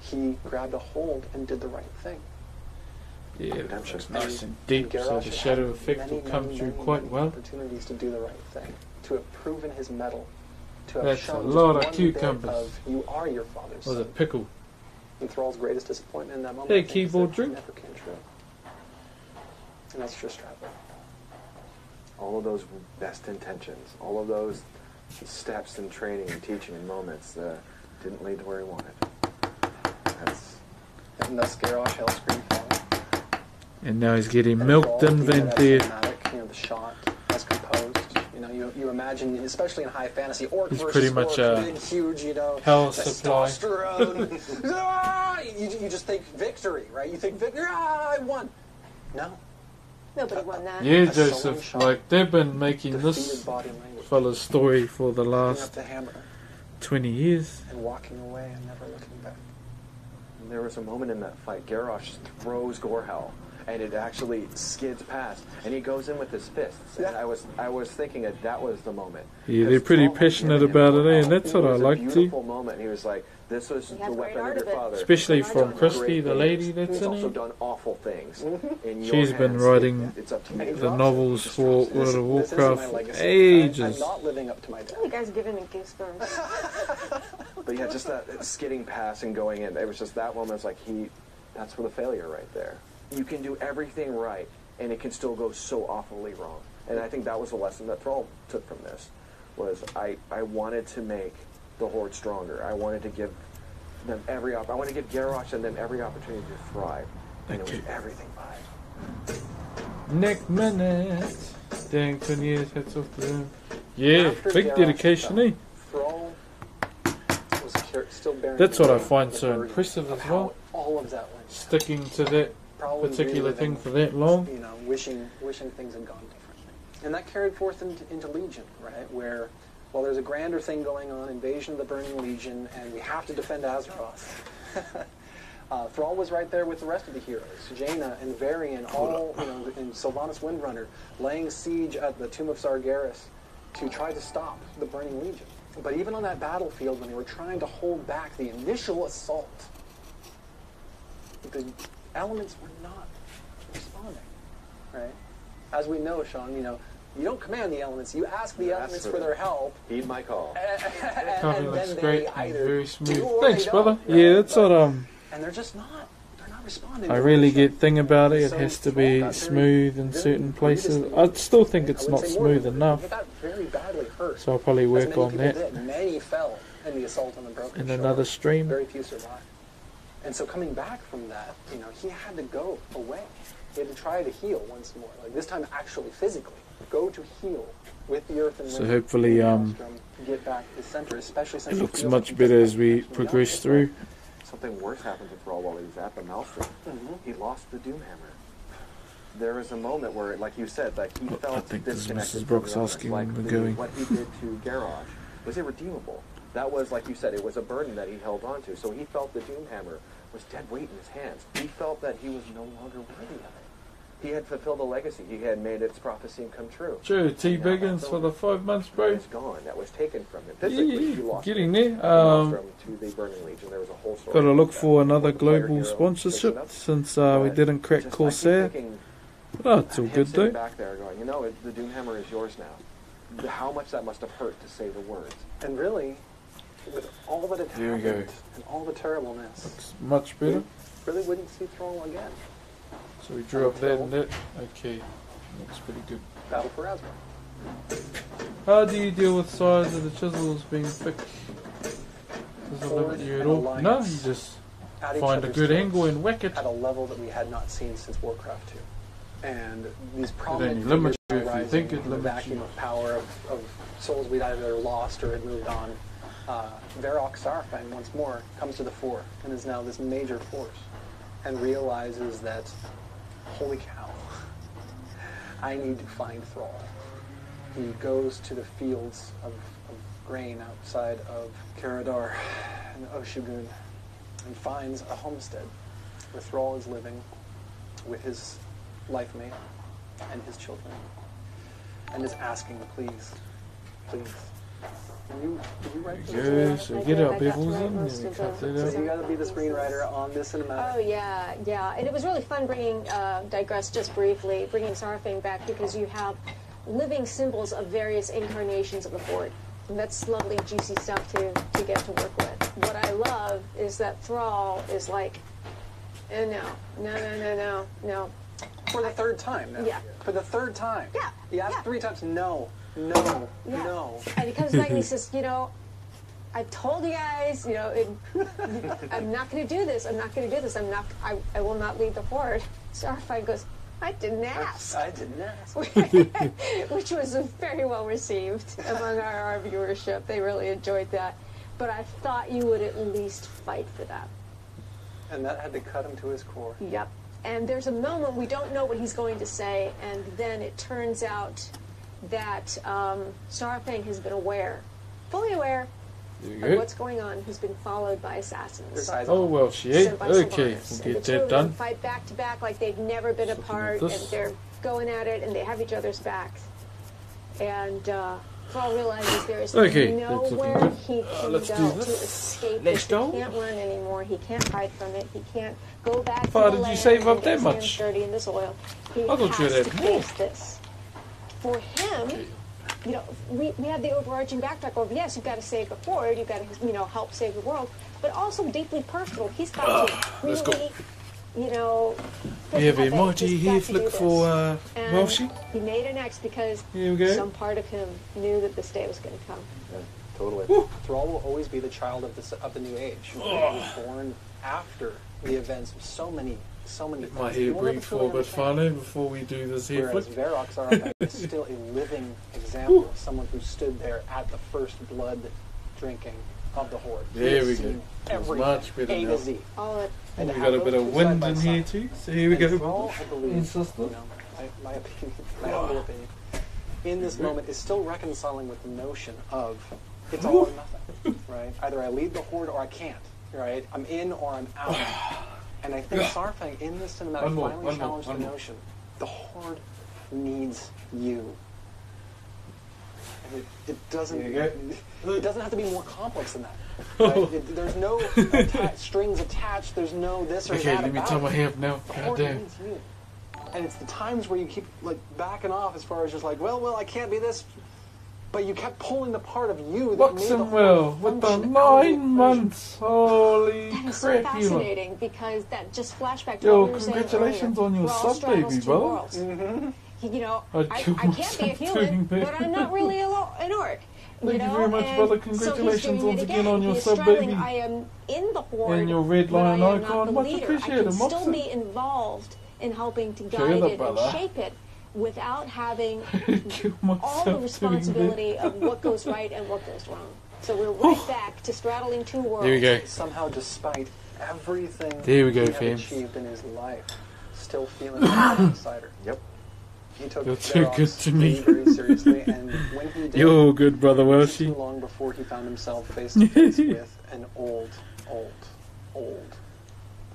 he grabbed a hold and did the right thing. Yeah, that looks nice and deep, so the shadow effect will come through quite well. Opportunities to do the right thing, to have proven his mettle, to have That's shown a lot just of one bit cucumbers. of you are your father's Was son. it pickle? And Thrall's greatest disappointment in that moment, Hey, I think, keyboard is that it drink. never came true. And that's just travel. All of those best intentions, all of those steps in training and teaching and moments didn't lead to where he wanted. And thus Garrosh held screen falling. And now he's getting And milked Thrall, and you know, that vented. cinematic, you know, the shot as composed. You know, you imagine, especially in high fantasy, orc He's versus pretty much orc, a big, huge, you know, hell supply. testosterone. Ah! you just think victory, right? You think victory. I won. No. Nobody won that. Yeah, A sullen Joseph, shot. like they've been making Defeated this body language. fella's story for the Picking up last the hammer 20 years. and walking away and never looking back. There was a moment in that fight, Garrosh throws Gorehowl, and it actually skids past, and he goes in with his fists. And I was thinking that was the moment. Yeah, they're pretty Thrall had passionate given him about it, Gorehowl. and that's what I It was like a to. beautiful moment. He was like, "This was He the has great weapon art of of your it. father." Especially He's from done Christy, great the things. lady that's He's in also it. done awful things. In your She's been hands, writing it's up to me. the novels for World of This is my Warcraft for legacy. ages. I'm not living up to my dad. You guys are giving me goosebumps. But yeah, just that skidding past and going in. It was just that moment. It's like that's for the failure right there. You can do everything right, and it can still go so awfully wrong. And I think that was the lesson that Thrall took from this. Was I wanted to make the Horde stronger. I wanted to give them I wanted to give Garrosh and them every opportunity to thrive. And it was everything by. Next minute. Dang, 20 years, hats off to them. Yeah, After big Garrosh dedication, fell, eh? Thrall was still bearing That's the what I weight, find the so burden impressive of as how well. all of that went. Sticking to that Probably particular thing reliving, for that long. You know, wishing things had gone differently. And that carried forth into Legion, right? Where, well, there's a grander thing going on, invasion of the Burning Legion, and we have to defend Azeroth. Thrall was right there with the rest of the heroes. Jaina and Varian, all, you know, and Sylvanas Windrunner, laying siege at the Tomb of Sargeras to try to stop the Burning Legion. But even on that battlefield, when they were trying to hold back the initial assault, the elements were not responding, right? As we know, Sean, you know, you don't command the elements, you ask the elements for their help. Heed my call. Coffee And looks then great they and either very do smooth. or Thanks, they brother. don't, Yeah, right? that's what And they're not responding. I to really leadership. get thing about it. It So has to Thrall be got smooth in very certain places. grievously I still think wounded. it's I not would say more smooth than enough. He got very badly hurt. So I'll probably As work many on people that did. Many fell in the assault on the Broken in Shore. another stream. Very few survived. And so coming back from that, you know, he had to go away. He had to try to heal once more. Like this time actually physically. Go to heal with the earth and So wind. hopefully, Maelstrom, get back to the center, especially since It looks feels much like better he's as we actually progress done. through. something worse happened to Thrall while he was at the Maelstrom. He lost the Doomhammer. There was a moment where, like you said, like he felt I think this is disconnected Mrs. from Broxh the others. asking Like when we're going. what he did to Garrosh was irredeemable. That was, like you said, it was a burden that he held on to. So he felt the Doomhammer was dead weight in his hands. He felt that he was no longer worthy of it. He had fulfilled a legacy. He had made its prophecy come true. True, T. Biggins for the 5 months, bro. It's gone. That was taken from him. Physically, he lost getting it. there. Maelstrom to the Burning Legion. There was a whole story. Got to look about for that. another The player global hero sponsorship picks it up. since we But didn't crack just, I keep Corsair. thinking, But oh, it's all him good sitting though. back there going, you know, the Doomhammer is yours now. How much that must have hurt to say the words. And really, with all that had Here we go. happened and all the terribleness, It's much better. really wouldn't see Thrall again. So we drew up that and that. Okay, looks pretty good. Battle for Asgard. How do you deal with size of the chisels being thick? Does it limit you at all? No, you just At each find a other's good throats angle and whack it. at a level that we had not seen since Warcraft 2. And these prominent only limits you figures if you rising think it from the limits vacuum you. of power of souls we'd either lost or had moved on. Varrock Sarfang once more comes to the fore and is now this major force and realizes that, holy cow, I need to find Thrall. He goes to the fields of grain outside of Caradar and Oshugun and finds a homestead where Thrall is living with his life mate and his children and is asking, please, please, can you write this? Yeah, so get our bevels in most and of cut the- that So out. you got to be the screenwriter on this cinematic. Oh yeah, and it was really fun bringing, digress just briefly, bringing Sarfang back because you have living symbols of various incarnations of the Horde. And that's lovely, juicy stuff to get to work with. What I love is that Thrall is like, no. For the third time now. Yeah. For the third time. Yeah, He asked yeah. 3 times, no. Yeah. No. And he comes back and he says, I told you guys, I'm not going to do this. I will not lead the Horde. Starfire goes, I didn't ask. I didn't ask. Which was very well received among our viewership. They really enjoyed that. But I thought you would at least fight for that. And that had to cut him to his core. Yep. And there's a moment we don't know what he's going to say, and then it turns out that Sarfang has been fully aware There you of go. what's going on. He's been followed by assassins. His eyes Oh well, she ate. Sent by Okay, Sylvanas. we'll And get the two that of them done. fight back to back like they've never been Something apart, like and this. they're going at it, and they have each other's backs. And Thrall realizes there is Okay, that's looking nowhere good. he can Let's go do to this. escape Let's this. go. He can't run anymore. He can't hide from it. He can't go back Why to the did you land save up and get that his hands much? dirty in the soil. He I thought you has had to more. face this. For him, we have the overarching backtrack of, yes, you've got to save the Horde, you've got to, help save the world, but also deeply personal. He's got to let's go. really, We have a mighty he's got hair to do flick this. for And Welshie. he made an X because Here we go. some part of him knew that this day was going to come. Yeah, totally. Thrall will always be the child of the new age. He was born after the events of so many. My things. hair You'll never breathe for truly a bit understand. funny before we do this hair Whereas flick. Varrock Sarfang is still a living example of someone who stood there at the first blood drinking of the Horde. He There has we go. seen It's everything, much better A now. to Z. All it, And We to got a have bit those of two wind side in by here side. too. So here we And go. Thrall, I believe, sister. my opinion, my humble opinion, in this moment is still reconciling with the notion of it's all or nothing, right? Either I lead the Horde or I can't, right? I'm in or I'm out. And I think Sarfang in this cinematic One more, finally one more, challenged one the more. notion the Horde needs you. And it doesn't. There you It doesn't have to be more complex than that. Right? There's no strings attached. There's no this or Okay, that. let me about tie it. my hair up now. The God Horde damn. needs you. And it's the times where you keep backing off as far as just well, I can't be this. But you kept pulling the part of you that made the Well, Horde with the function out of the 9 equation. months. Holy that is so crap, you lot. fascinating because that just flashback to Yo, what we were saying congratulations earlier. on your Thrall sub, straddles baby, two brother. worlds. I'd I kill can't be a myself human, doing that. but I'm not really an orc. Thank you very much, and brother. so he's Congratulations doing once it again on your He's sub, straddling, baby. I am in the Horde, And your red but I lion am not icon. the Much leader. I appreciated, can still Mopsy. be involved in helping to Kill guide the it and brother. shape it without having Kill all myself the doing responsibility of what goes right and what goes wrong. So we're right back to straddling two worlds. There we go. Somehow, despite everything There we go, he had fans. achieved in his life, still feeling like an outsider. Yep. He took You're too good Broxh to me. very, very seriously, and when he did, You're good, brother it wasn't too Welshie. long before he found himself face to face with an old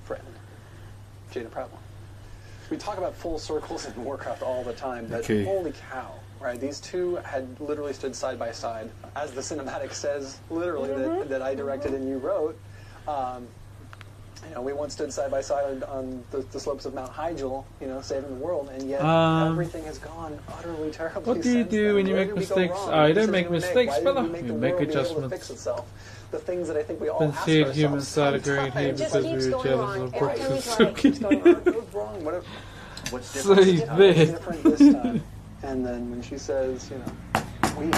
friend, Jaina Proudmore. We talk about full circles in Warcraft all the time, but Okay. holy cow, right? These two had literally stood side by side, as the cinematic says, literally, that I directed and you wrote. You know, we once stood side by side on the slopes of Mount Hyjal, you know, saving the world, and yet everything has gone utterly terribly. What do you since do then. when you Where make did we go mistakes? wrong? Oh, you What don't make decisions did we mistakes, Why did brother. we make You the make world be able to adjustments. fix itself? The things that I think we all Been ask seeing ourselves humans start agreeing here It just because keeps we were going jealous wrong. of Every time we Brox's try, it keeps going wrong. What was wrong? What's So different? he's this time? there. What's different this time? And then when she says, you know,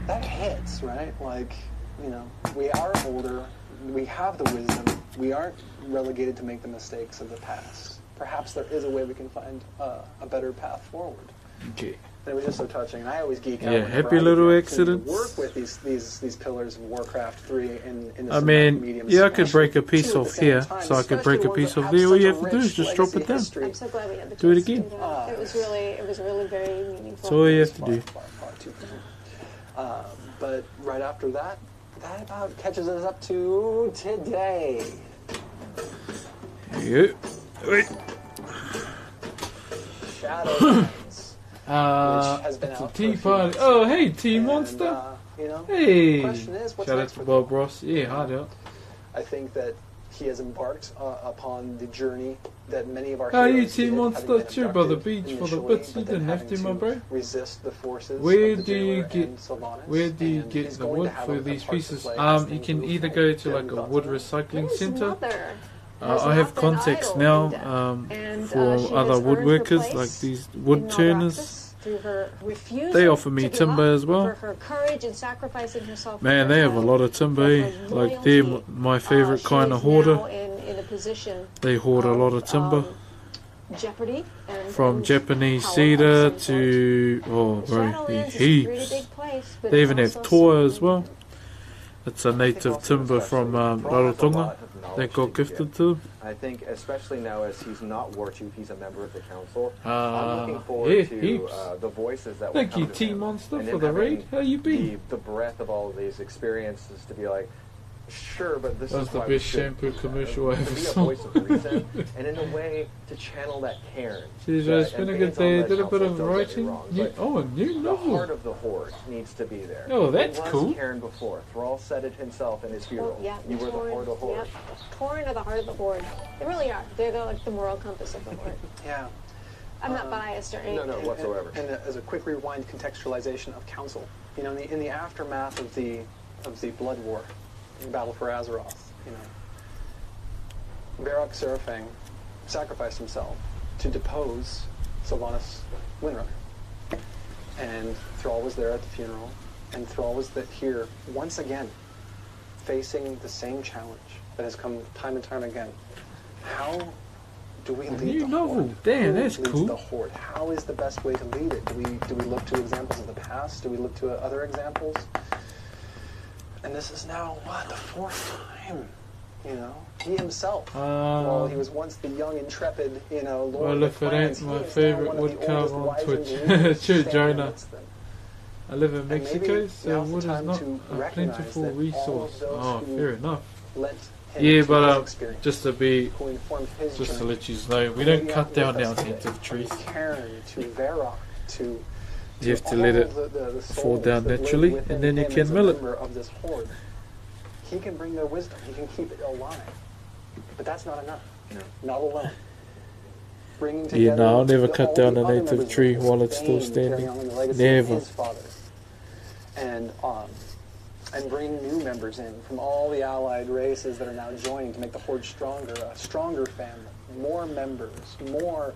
that hits, right? Like, you know, we are older, we have the wisdom, we aren't relegated to make the mistakes of the past. Perhaps there is a way we can find a better path forward. Okay. And it was just so touching. I always geek out. Yeah, whenever happy I get little the opportunity to accidents. Work with these pillars of Warcraft 3 in the I cinematic mean, medium, yeah, I could break a especially piece two at off the same here, time, so I could especially break a ones piece that off have there. All such you a have to do rich is just drop it legacy down. history. I'm so glad we had the Do it chance to again. that. It was really very meaningful. That's all you have to do. Far too far. But right after that about catches us up to today. There you go. Wait. Shadowlands, which has been It's a out tea for a few party. months Oh, now. hey, Tea And, Monster. You know, Hey. the question is, what's Shout out next to for Bob them? Ross. Yeah, hard out. I think that he has embarked upon the journey that many of our How heroes you, Tea did, Monster? having been Cheer by the abducted beach for the initially, bits. You but then didn't have having to, my bro. resist the forces Where of the do you jailer get- and Sylvanas, Where do you and get he's the going to wood have for a these part to pieces? play as You things can move either forward. go to Do you like have a any wood thoughts on recycling His center. mother has I have not been contacts idle now and, for she other has earned her woodworkers, place like these in wood turners. Maldraxxus through her refusal They offer me to give timber up, as well. for her courage in sacrificing herself. Man, for they her have a child, lot of timber. for Eh? her Like they're loyalty. my favorite She kind is of hoarder. now in a position They hoard a lot of timber. jeopardy From and Japanese power cedar of some to bro, Shadowlands there's is a pretty heaps. big place, but They it's even have also toa as some- well. It's a native timber from Rarotonga that got gifted to them. I think, especially now as he's not War Chief, he's a member of the council. I'm looking Yeah, forward to heaps. the voices that will Thank come you, to Tea him, Monster, and for him the having raid. How you been? the breadth of all of these experiences to be like, sure, but this That was is the why we best should shampoo commercial I to ever be a saw. voice of reason, and in a way to channel that cairn. Jeez, that- it's been and a good Bane's on day. the Did a bit council, of don't get me writing. wrong, Yeah. but Oh, a new the heart novel. of the Horde needs to be there. Oh, that's it was cool. Cairn before. Thrall said it himself in his funeral. Well, yeah, you were the Torn, Horde of Horde. Yep. Torn are the heart of the Horde. They really are. They're like the moral compass of the Horde. Yeah. I'm not biased or anything. No, whatsoever. And as a quick rewind contextualization of Council, you know, in the aftermath of the Blood War, in Battle for Azeroth, you know, Varrock Serafang sacrificed himself to depose Sylvanas Windrunner. And Thrall was there at the funeral, and Thrall was here once again, facing the same challenge that has come time and time again. How do we lead new the novel. Horde? Damn, Who that's leads cool. the Horde? How is the best way to lead it? Do we look to examples of the past? Do we look to other examples? And this is now the fourth time. You know, he himself. Well, he was once the young, intrepid, Lord Well, of if it France. ain't He my is favourite now one of the woodcarver oldest, on wisest Twitch. leaders Chur standing Whanau. amongst them. I live in And maybe Mexico, so now's the wood is time not to a recognize plentiful that all of resource. those Oh, who fair enough. lent him Yeah, to but his experience, just to be, who informed his just to journey, let you know, we who don't may cut not down with our us today, native trees. From Cairn to Varrock to You have to all let it the fall souls down that live naturally, within and then you him can as a mill it. member of this horde. He can bring their wisdom. He can keep it alive. But that's not enough. No. Not alone. Bringing Yeah, together no, I'll never the- cut all down the a other native members tree of while it's still Bane carrying standing. on the legacy Never. of his father. And bringing new members in from all the allied races that are now joining to make the horde stronger, a stronger family, more members, more.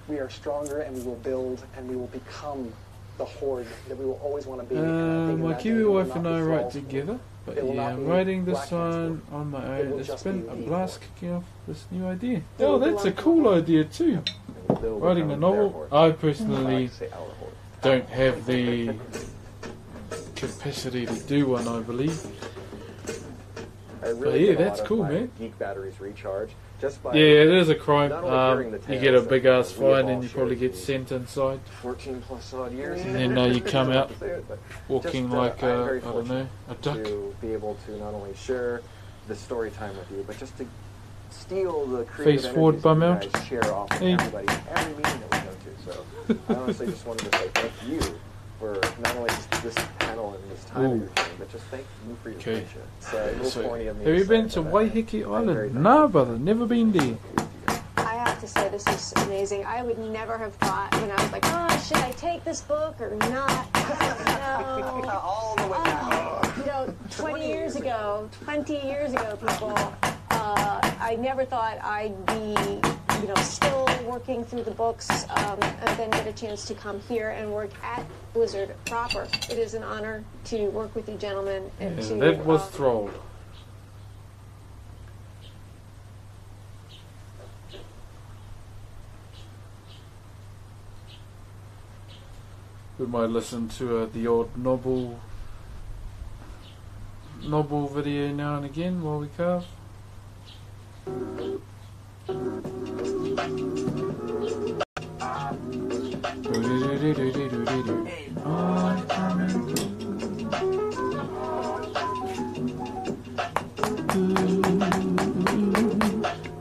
We are stronger, and we will build, and we will become the horde that we will always want to be. And I think in My that day, Kiwi it will wife not and be I write Thrall's together, horde. but It will yeah, not I'm be writing this Black Hand's one horde. on my It own. will It's just been be a the blast horde. kicking off this new idea. It Oh, will that's a belong to cool them. idea too. They'll Writing a become their novel. horde. I I like personally to say our horde. don't have the capacity to do one, I believe. I really yeah, get a that's lot of cool, my man. geek batteries recharge just by Yeah, it is a crime. not only hearing the You tales get a that, big ass we have fine all and you probably shared get these sent inside, 14 plus odd years. and then you come out walking Just, like I'm I very don't know, fortunate a duck. to be able to not only share the story time with you, but just to steal the creative Face forward, energies that bum you out. guys share off with Hey. everybody, every meeting that we go to. So I honestly just wanted to say thank you for not only just this panel and this time that you're doing, but just thank you for your Okay. friendship. It's a little So, corny of me have you say, been to but Waiheke I'm very Island? thankful. Nah, brother, never been there. I have to say, this is amazing. I would never have thought when I was like, oh, should I take this book or not? I don't know. All the way back. You know, 20 years ago, people, I never thought I'd be, you know, still working through the books and then get a chance to come here and work at Blizzard proper. It is an honor to work with you gentlemen and to... That was Thrall. We might listen to the odd novel video now and again while we carve.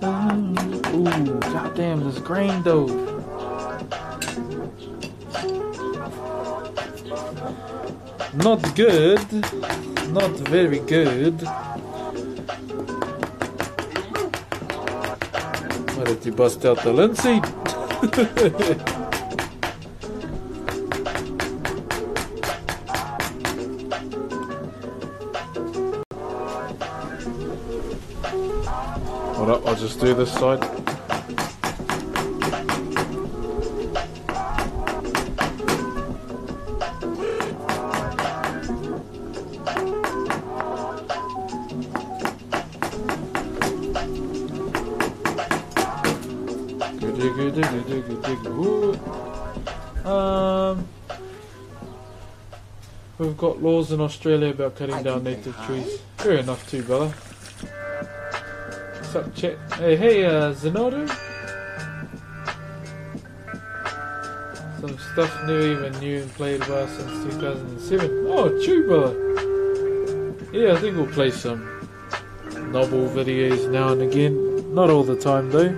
Ooh, goddamn, this grain though. Not good. Not very good. Why did you bust out the linseed? Hold up, I'll just do this side. We've got laws in Australia about cutting down native trees. Fair enough too, brother. What's up, chat? Hey, Zenado? Some stuff never even knew and played about since 2007. Oh, true, brother. Yeah, I think we'll play some novel videos now and again. Not all the time, though.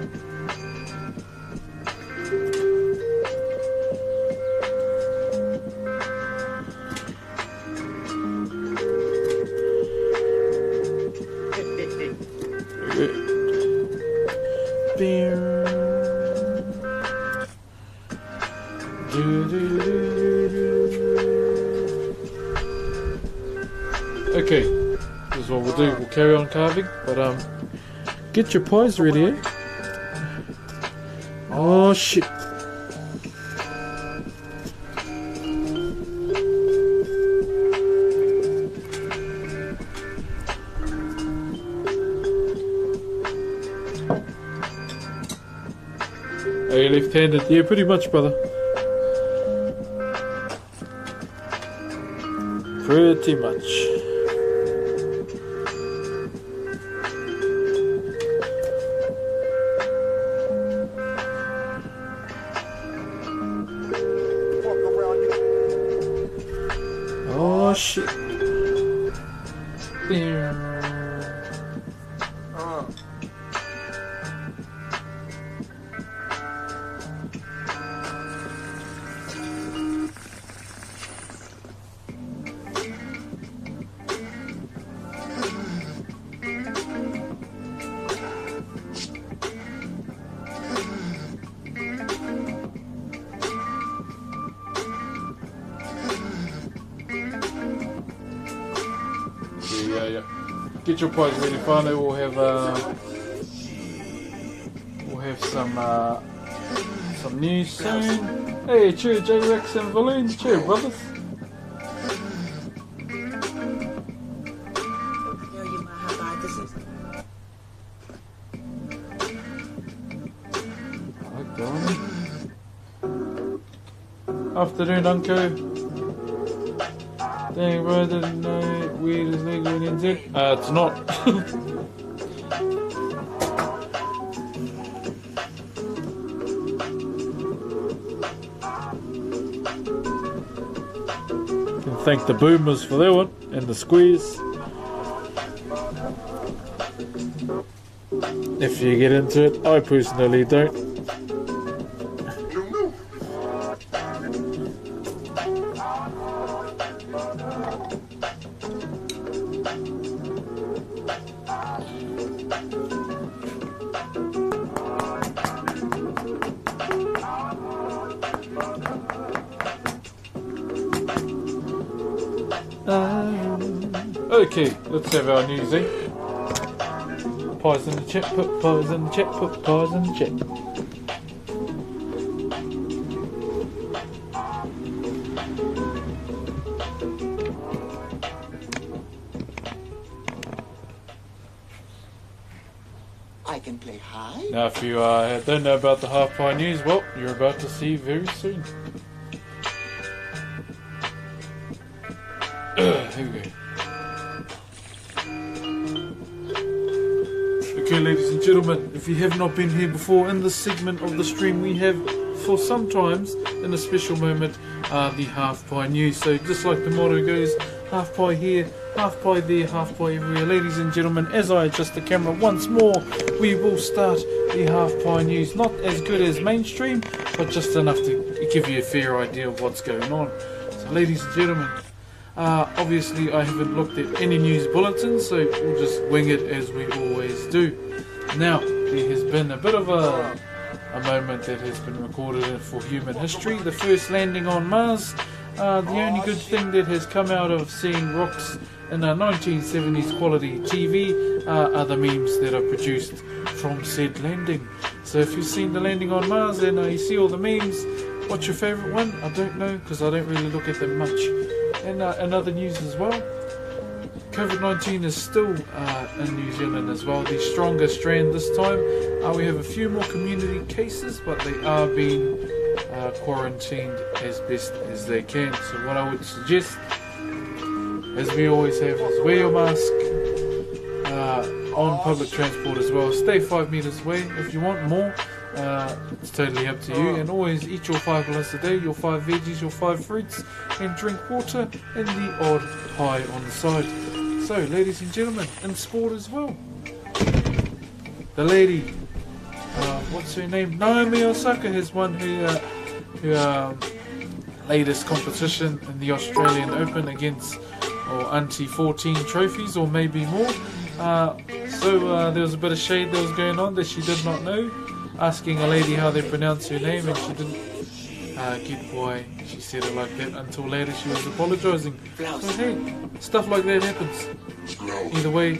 Okay, this is what we'll do. We'll carry on carving, but get your pies ready, eh? Oh shit! Are you left-handed? Yeah, pretty much, brother. Pretty much. Oh shit. Yeah. Get your pies ready, finally. We'll have some news soon. Hey, cheer, J-Rex and Valoon. Cheer, brothers. Afternoon, Uncle. Dang, bro, I didn't know. weird as legal in NZ? It's not. Can thank the boomers for that one and the squeeze. If you get into it, I personally don't. Okay, let's have our news, eh? Pies in the chat, put pies in the chat, put pies in the chat. I can play high. Now if you don't know about the halfpie news, well, you're about to see very soon. Here we go. Okay, ladies and gentlemen, if you have not been here before, in this segment of the stream we have, for sometimes, in a special moment, the half-pie news. So just like the motto goes, half-pie here, half-pie there, half-pie everywhere. Ladies and gentlemen, as I adjust the camera once more, we will start the half-pie news. Not as good as mainstream, but just enough to give you a fair idea of what's going on. So ladies and gentlemen, obviously I haven't looked at any news bulletins, so we'll just wing it as we always do. Now, there has been a bit of a moment that has been recorded for human history. The first landing on Mars. The only good thing that has come out of seeing rocks in a 1970s quality TV are the memes that are produced from said landing. So if you've seen the landing on Mars and you see all the memes, what's your favourite one? I don't know, because I don't really look at them much. And other news as well, COVID-19 is still in New Zealand as well, the stronger strand this time. We have a few more community cases, but they are being quarantined as best as they can. So what I would suggest, as we always have, is wear your mask on public transport as well. Stay 5 meters away. If you want more, it's totally up to you, and always eat your 5 lunches a day, your 5 veggies, your 5 fruits, and drink water and the odd pie on the side. So ladies and gentlemen, in sport as well, the lady, what's her name, Naomi Osaka, has won her latest competition in the Australian Open against Auntie 14 trophies, or maybe more. So there was a bit of shade that was going on that she did not know, asking a lady how they pronounce her name, and she didn't get why she said it like that until later she was apologising. So hey, stuff like that happens. Either way,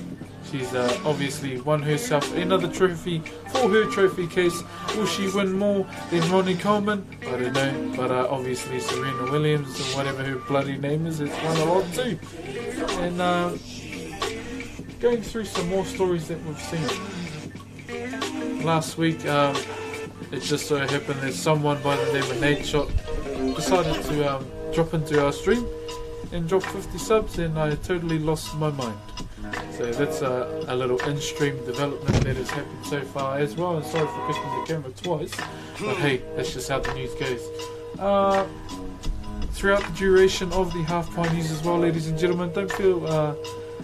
she's obviously won herself another trophy for her trophy case. Will she win more than Ronnie Coleman? I don't know, but obviously Serena Williams, or whatever her bloody name is, has won a lot too. And going through some more stories that we've seen. Last week, it just so happened that someone by the name of Nate Shot decided to drop into our stream and drop 50 subs, and I totally lost my mind. So that's a little in-stream development that has happened so far as well. And sorry for pushing the camera twice, but hey, that's just how the news goes. Throughout the duration of the half-pie news as well, ladies and gentlemen, don't feel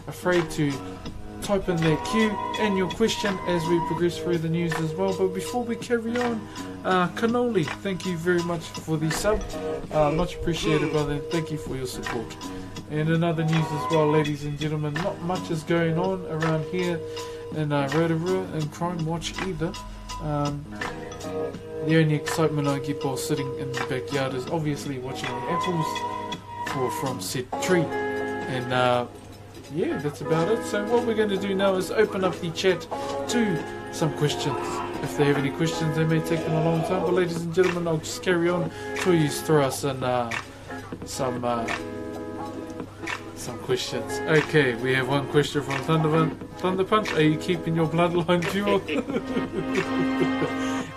afraid to type in their Q and your question as we progress through the news as well. But before we carry on, Cannoli, thank you very much for the sub, much appreciated, brother. Thank you for your support. And in other news as well, ladies and gentlemen, not much is going on around here in Ruru and Crime Watch either. The only excitement I get while sitting in the backyard is obviously watching the apples fall from said tree. And yeah, that's about it. So what we're going to do now is open up the chat to some questions. If they have any questions, they may take them a long time, but ladies and gentlemen, I'll just carry on till you throw us in some questions. Okay, we have one question from Thunder Punch. Are you keeping your bloodline pure?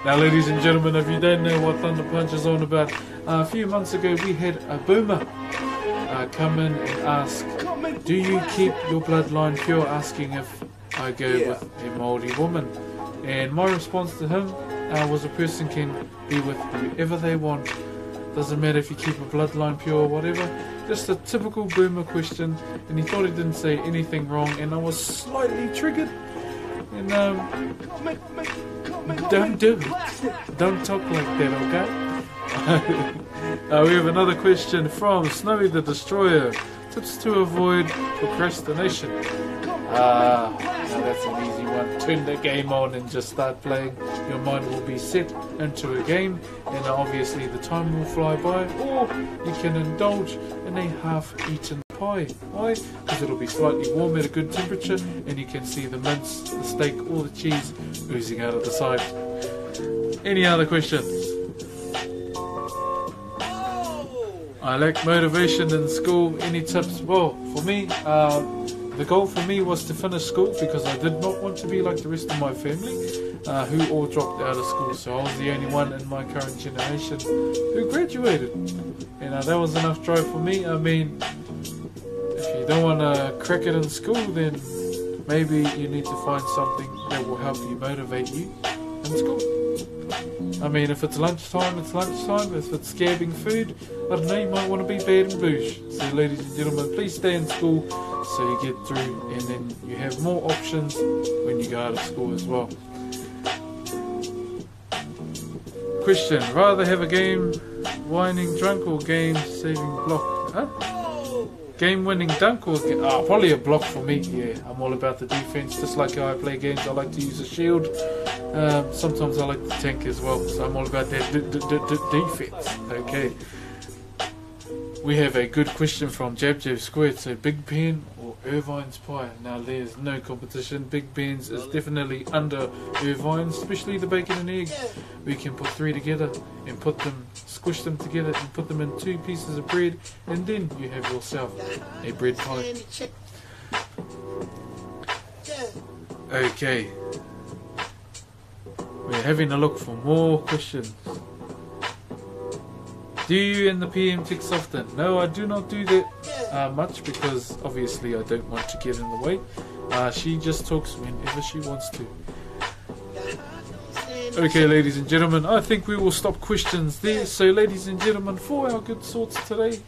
Now, ladies and gentlemen, if you don't know what Thunder Punch is on about, a few months ago we had a boomer come in and ask do you keep your bloodline pure? Asking if I go with a Maori woman. And my response to him was a person can be with whoever they want. Doesn't matter if you keep a bloodline pure or whatever. Just a typical boomer question. And he thought he didn't say anything wrong. And I was slightly triggered. And don't do it. Don't talk like that, okay? We have another question from Snowy the Destroyer. Tips to avoid procrastination. Now that's an easy one. Turn the game on and just start playing. Your mind will be set into a game, and obviously the time will fly by. Or you can indulge in a half-eaten pie. Why? Because it'll be slightly warm at a good temperature, and you can see the mince, the steak, or the cheese oozing out of the side. Any other questions? I lack motivation in school. Any tips? Well, for me, the goal for me was to finish school because I did not want to be like the rest of my family who all dropped out of school. So I was the only one in my current generation who graduated. And that was enough drive for me. I mean, if you don't want to crack it in school, then maybe you need to find something that will help you motivate you in school. I mean, if it's lunchtime, it's lunchtime. If it's scabbing food, I don't know, you might want to be bad and bouge. So ladies and gentlemen, please stay in school so you get through, and then you have more options when you go out of school as well. Question, rather have a game whining drunk or game saving block? Huh? Game winning dunk or probably a block for me. Yeah, I'm all about the defense. Just like how I play games, I like to use a shield. Sometimes I like to tank as well, so I'm all about that defense. Okay. We have a good question from Jab Squared. So Big Ben or Irvine's pie? Now there's no competition. Big Ben's is definitely under Irvine's, especially the bacon and egg. We can put three together and put them, squish them together and put them in 2 pieces of bread, and then you have yourself a bread pie. Okay. We're having a look for more questions. Do you and the PM text often? No, I do not do that much because obviously I don't want to get in the way. She just talks whenever she wants to. Okay, ladies and gentlemen, I think we will stop questions there. So, ladies and gentlemen, for our good sorts today,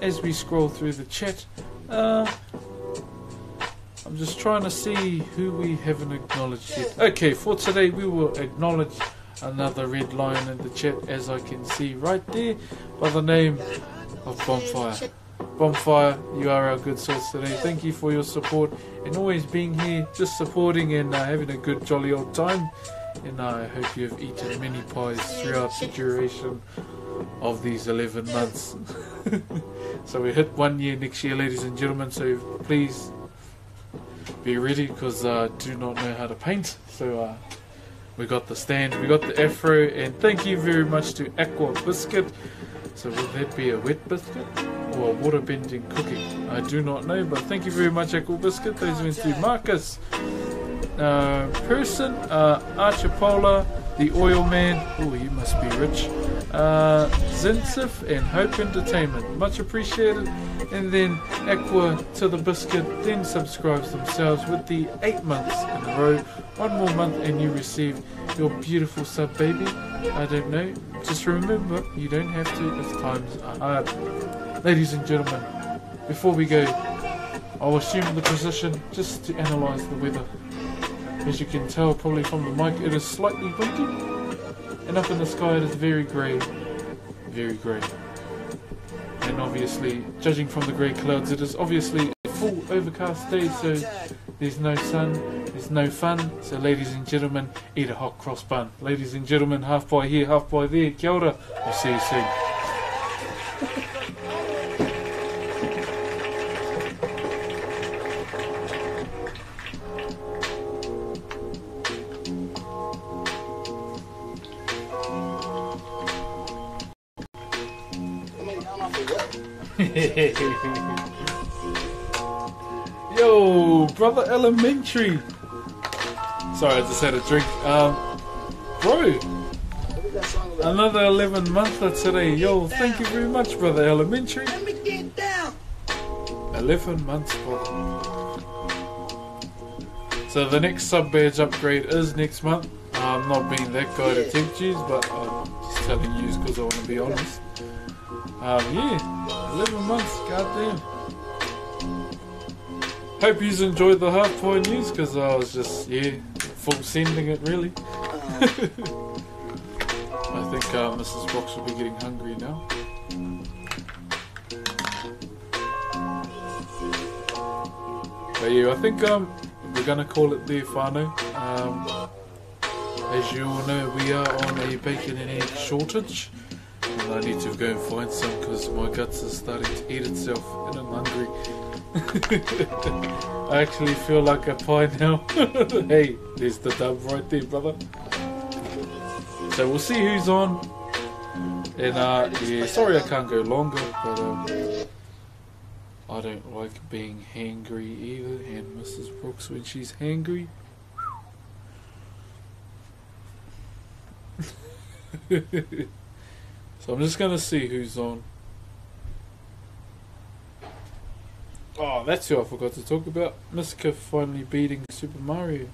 as we scroll through the chat, I'm just trying to see who we haven't acknowledged yet. Okay, for today we will acknowledge another red lion in the chat, as I can see right there, by the name of Bonfire. Bonfire, you are our good source today. Thank you for your support and always being here, just supporting and having a good jolly old time. And I hope you have eaten many pies throughout the duration of these 11 months. So we hit 1 year next year, ladies and gentlemen, so please be ready, because I do not know how to paint. So we got the stand, we got the afro, and thank you very much to Aqua Biscuit. So would that be a wet biscuit or a water bending cookie? I do not know, but thank you very much, Aqua Biscuit. Those went to Marcus, Person, Archipola, the Oil Man, oh, you must be rich, Zinsif, and Hope Entertainment. Much appreciated. And then Aqua to the Biscuit then subscribes themselves with the 8 months in a row. 1 more month and you receive your beautiful sub, baby. I don't know. Just remember, you don't have to if times are hard. Ladies and gentlemen, before we go, I'll assume the position just to analyse the weather. As you can tell probably from the mic, it is slightly windy. And up in the sky it is very grey. Very grey. And obviously, judging from the grey clouds, it is obviously a full overcast day, so there's no sun, there's no fun. So ladies and gentlemen, eat a hot cross bun. Ladies and gentlemen, half pie here, half pie there. Kia ora. I'll see you soon. Yo, brother Elementary. Sorry, I just had a drink. Bro, another 11 monther today. Yo, thank you very much, brother Elementary. Let me get down. 11 months, brother. So the next sub badge upgrade is next month. I'm not being that guy to tempt you, but I'm just telling you because I want to be honest. Yeah, 11 months, goddamn. Hope you enjoyed the halfpie news because I was just, full sending it really. I think Mrs. Broxh will be getting hungry now. But yeah, I think we're gonna call it there, whānau. As you all know, we are on a bacon and egg shortage, and I need to go and find some because my guts are starting to eat itself, and I'm hungry. I actually feel like a pie now. Hey, there's the dub right there, brother. So we'll see who's on. And yeah, sorry I can't go longer, but I don't like being hangry either. And Mrs. Broxh, when she's hangry. So I'm just gonna see who's on. Oh, that's who I forgot to talk about. Miska finally beating Super Mario.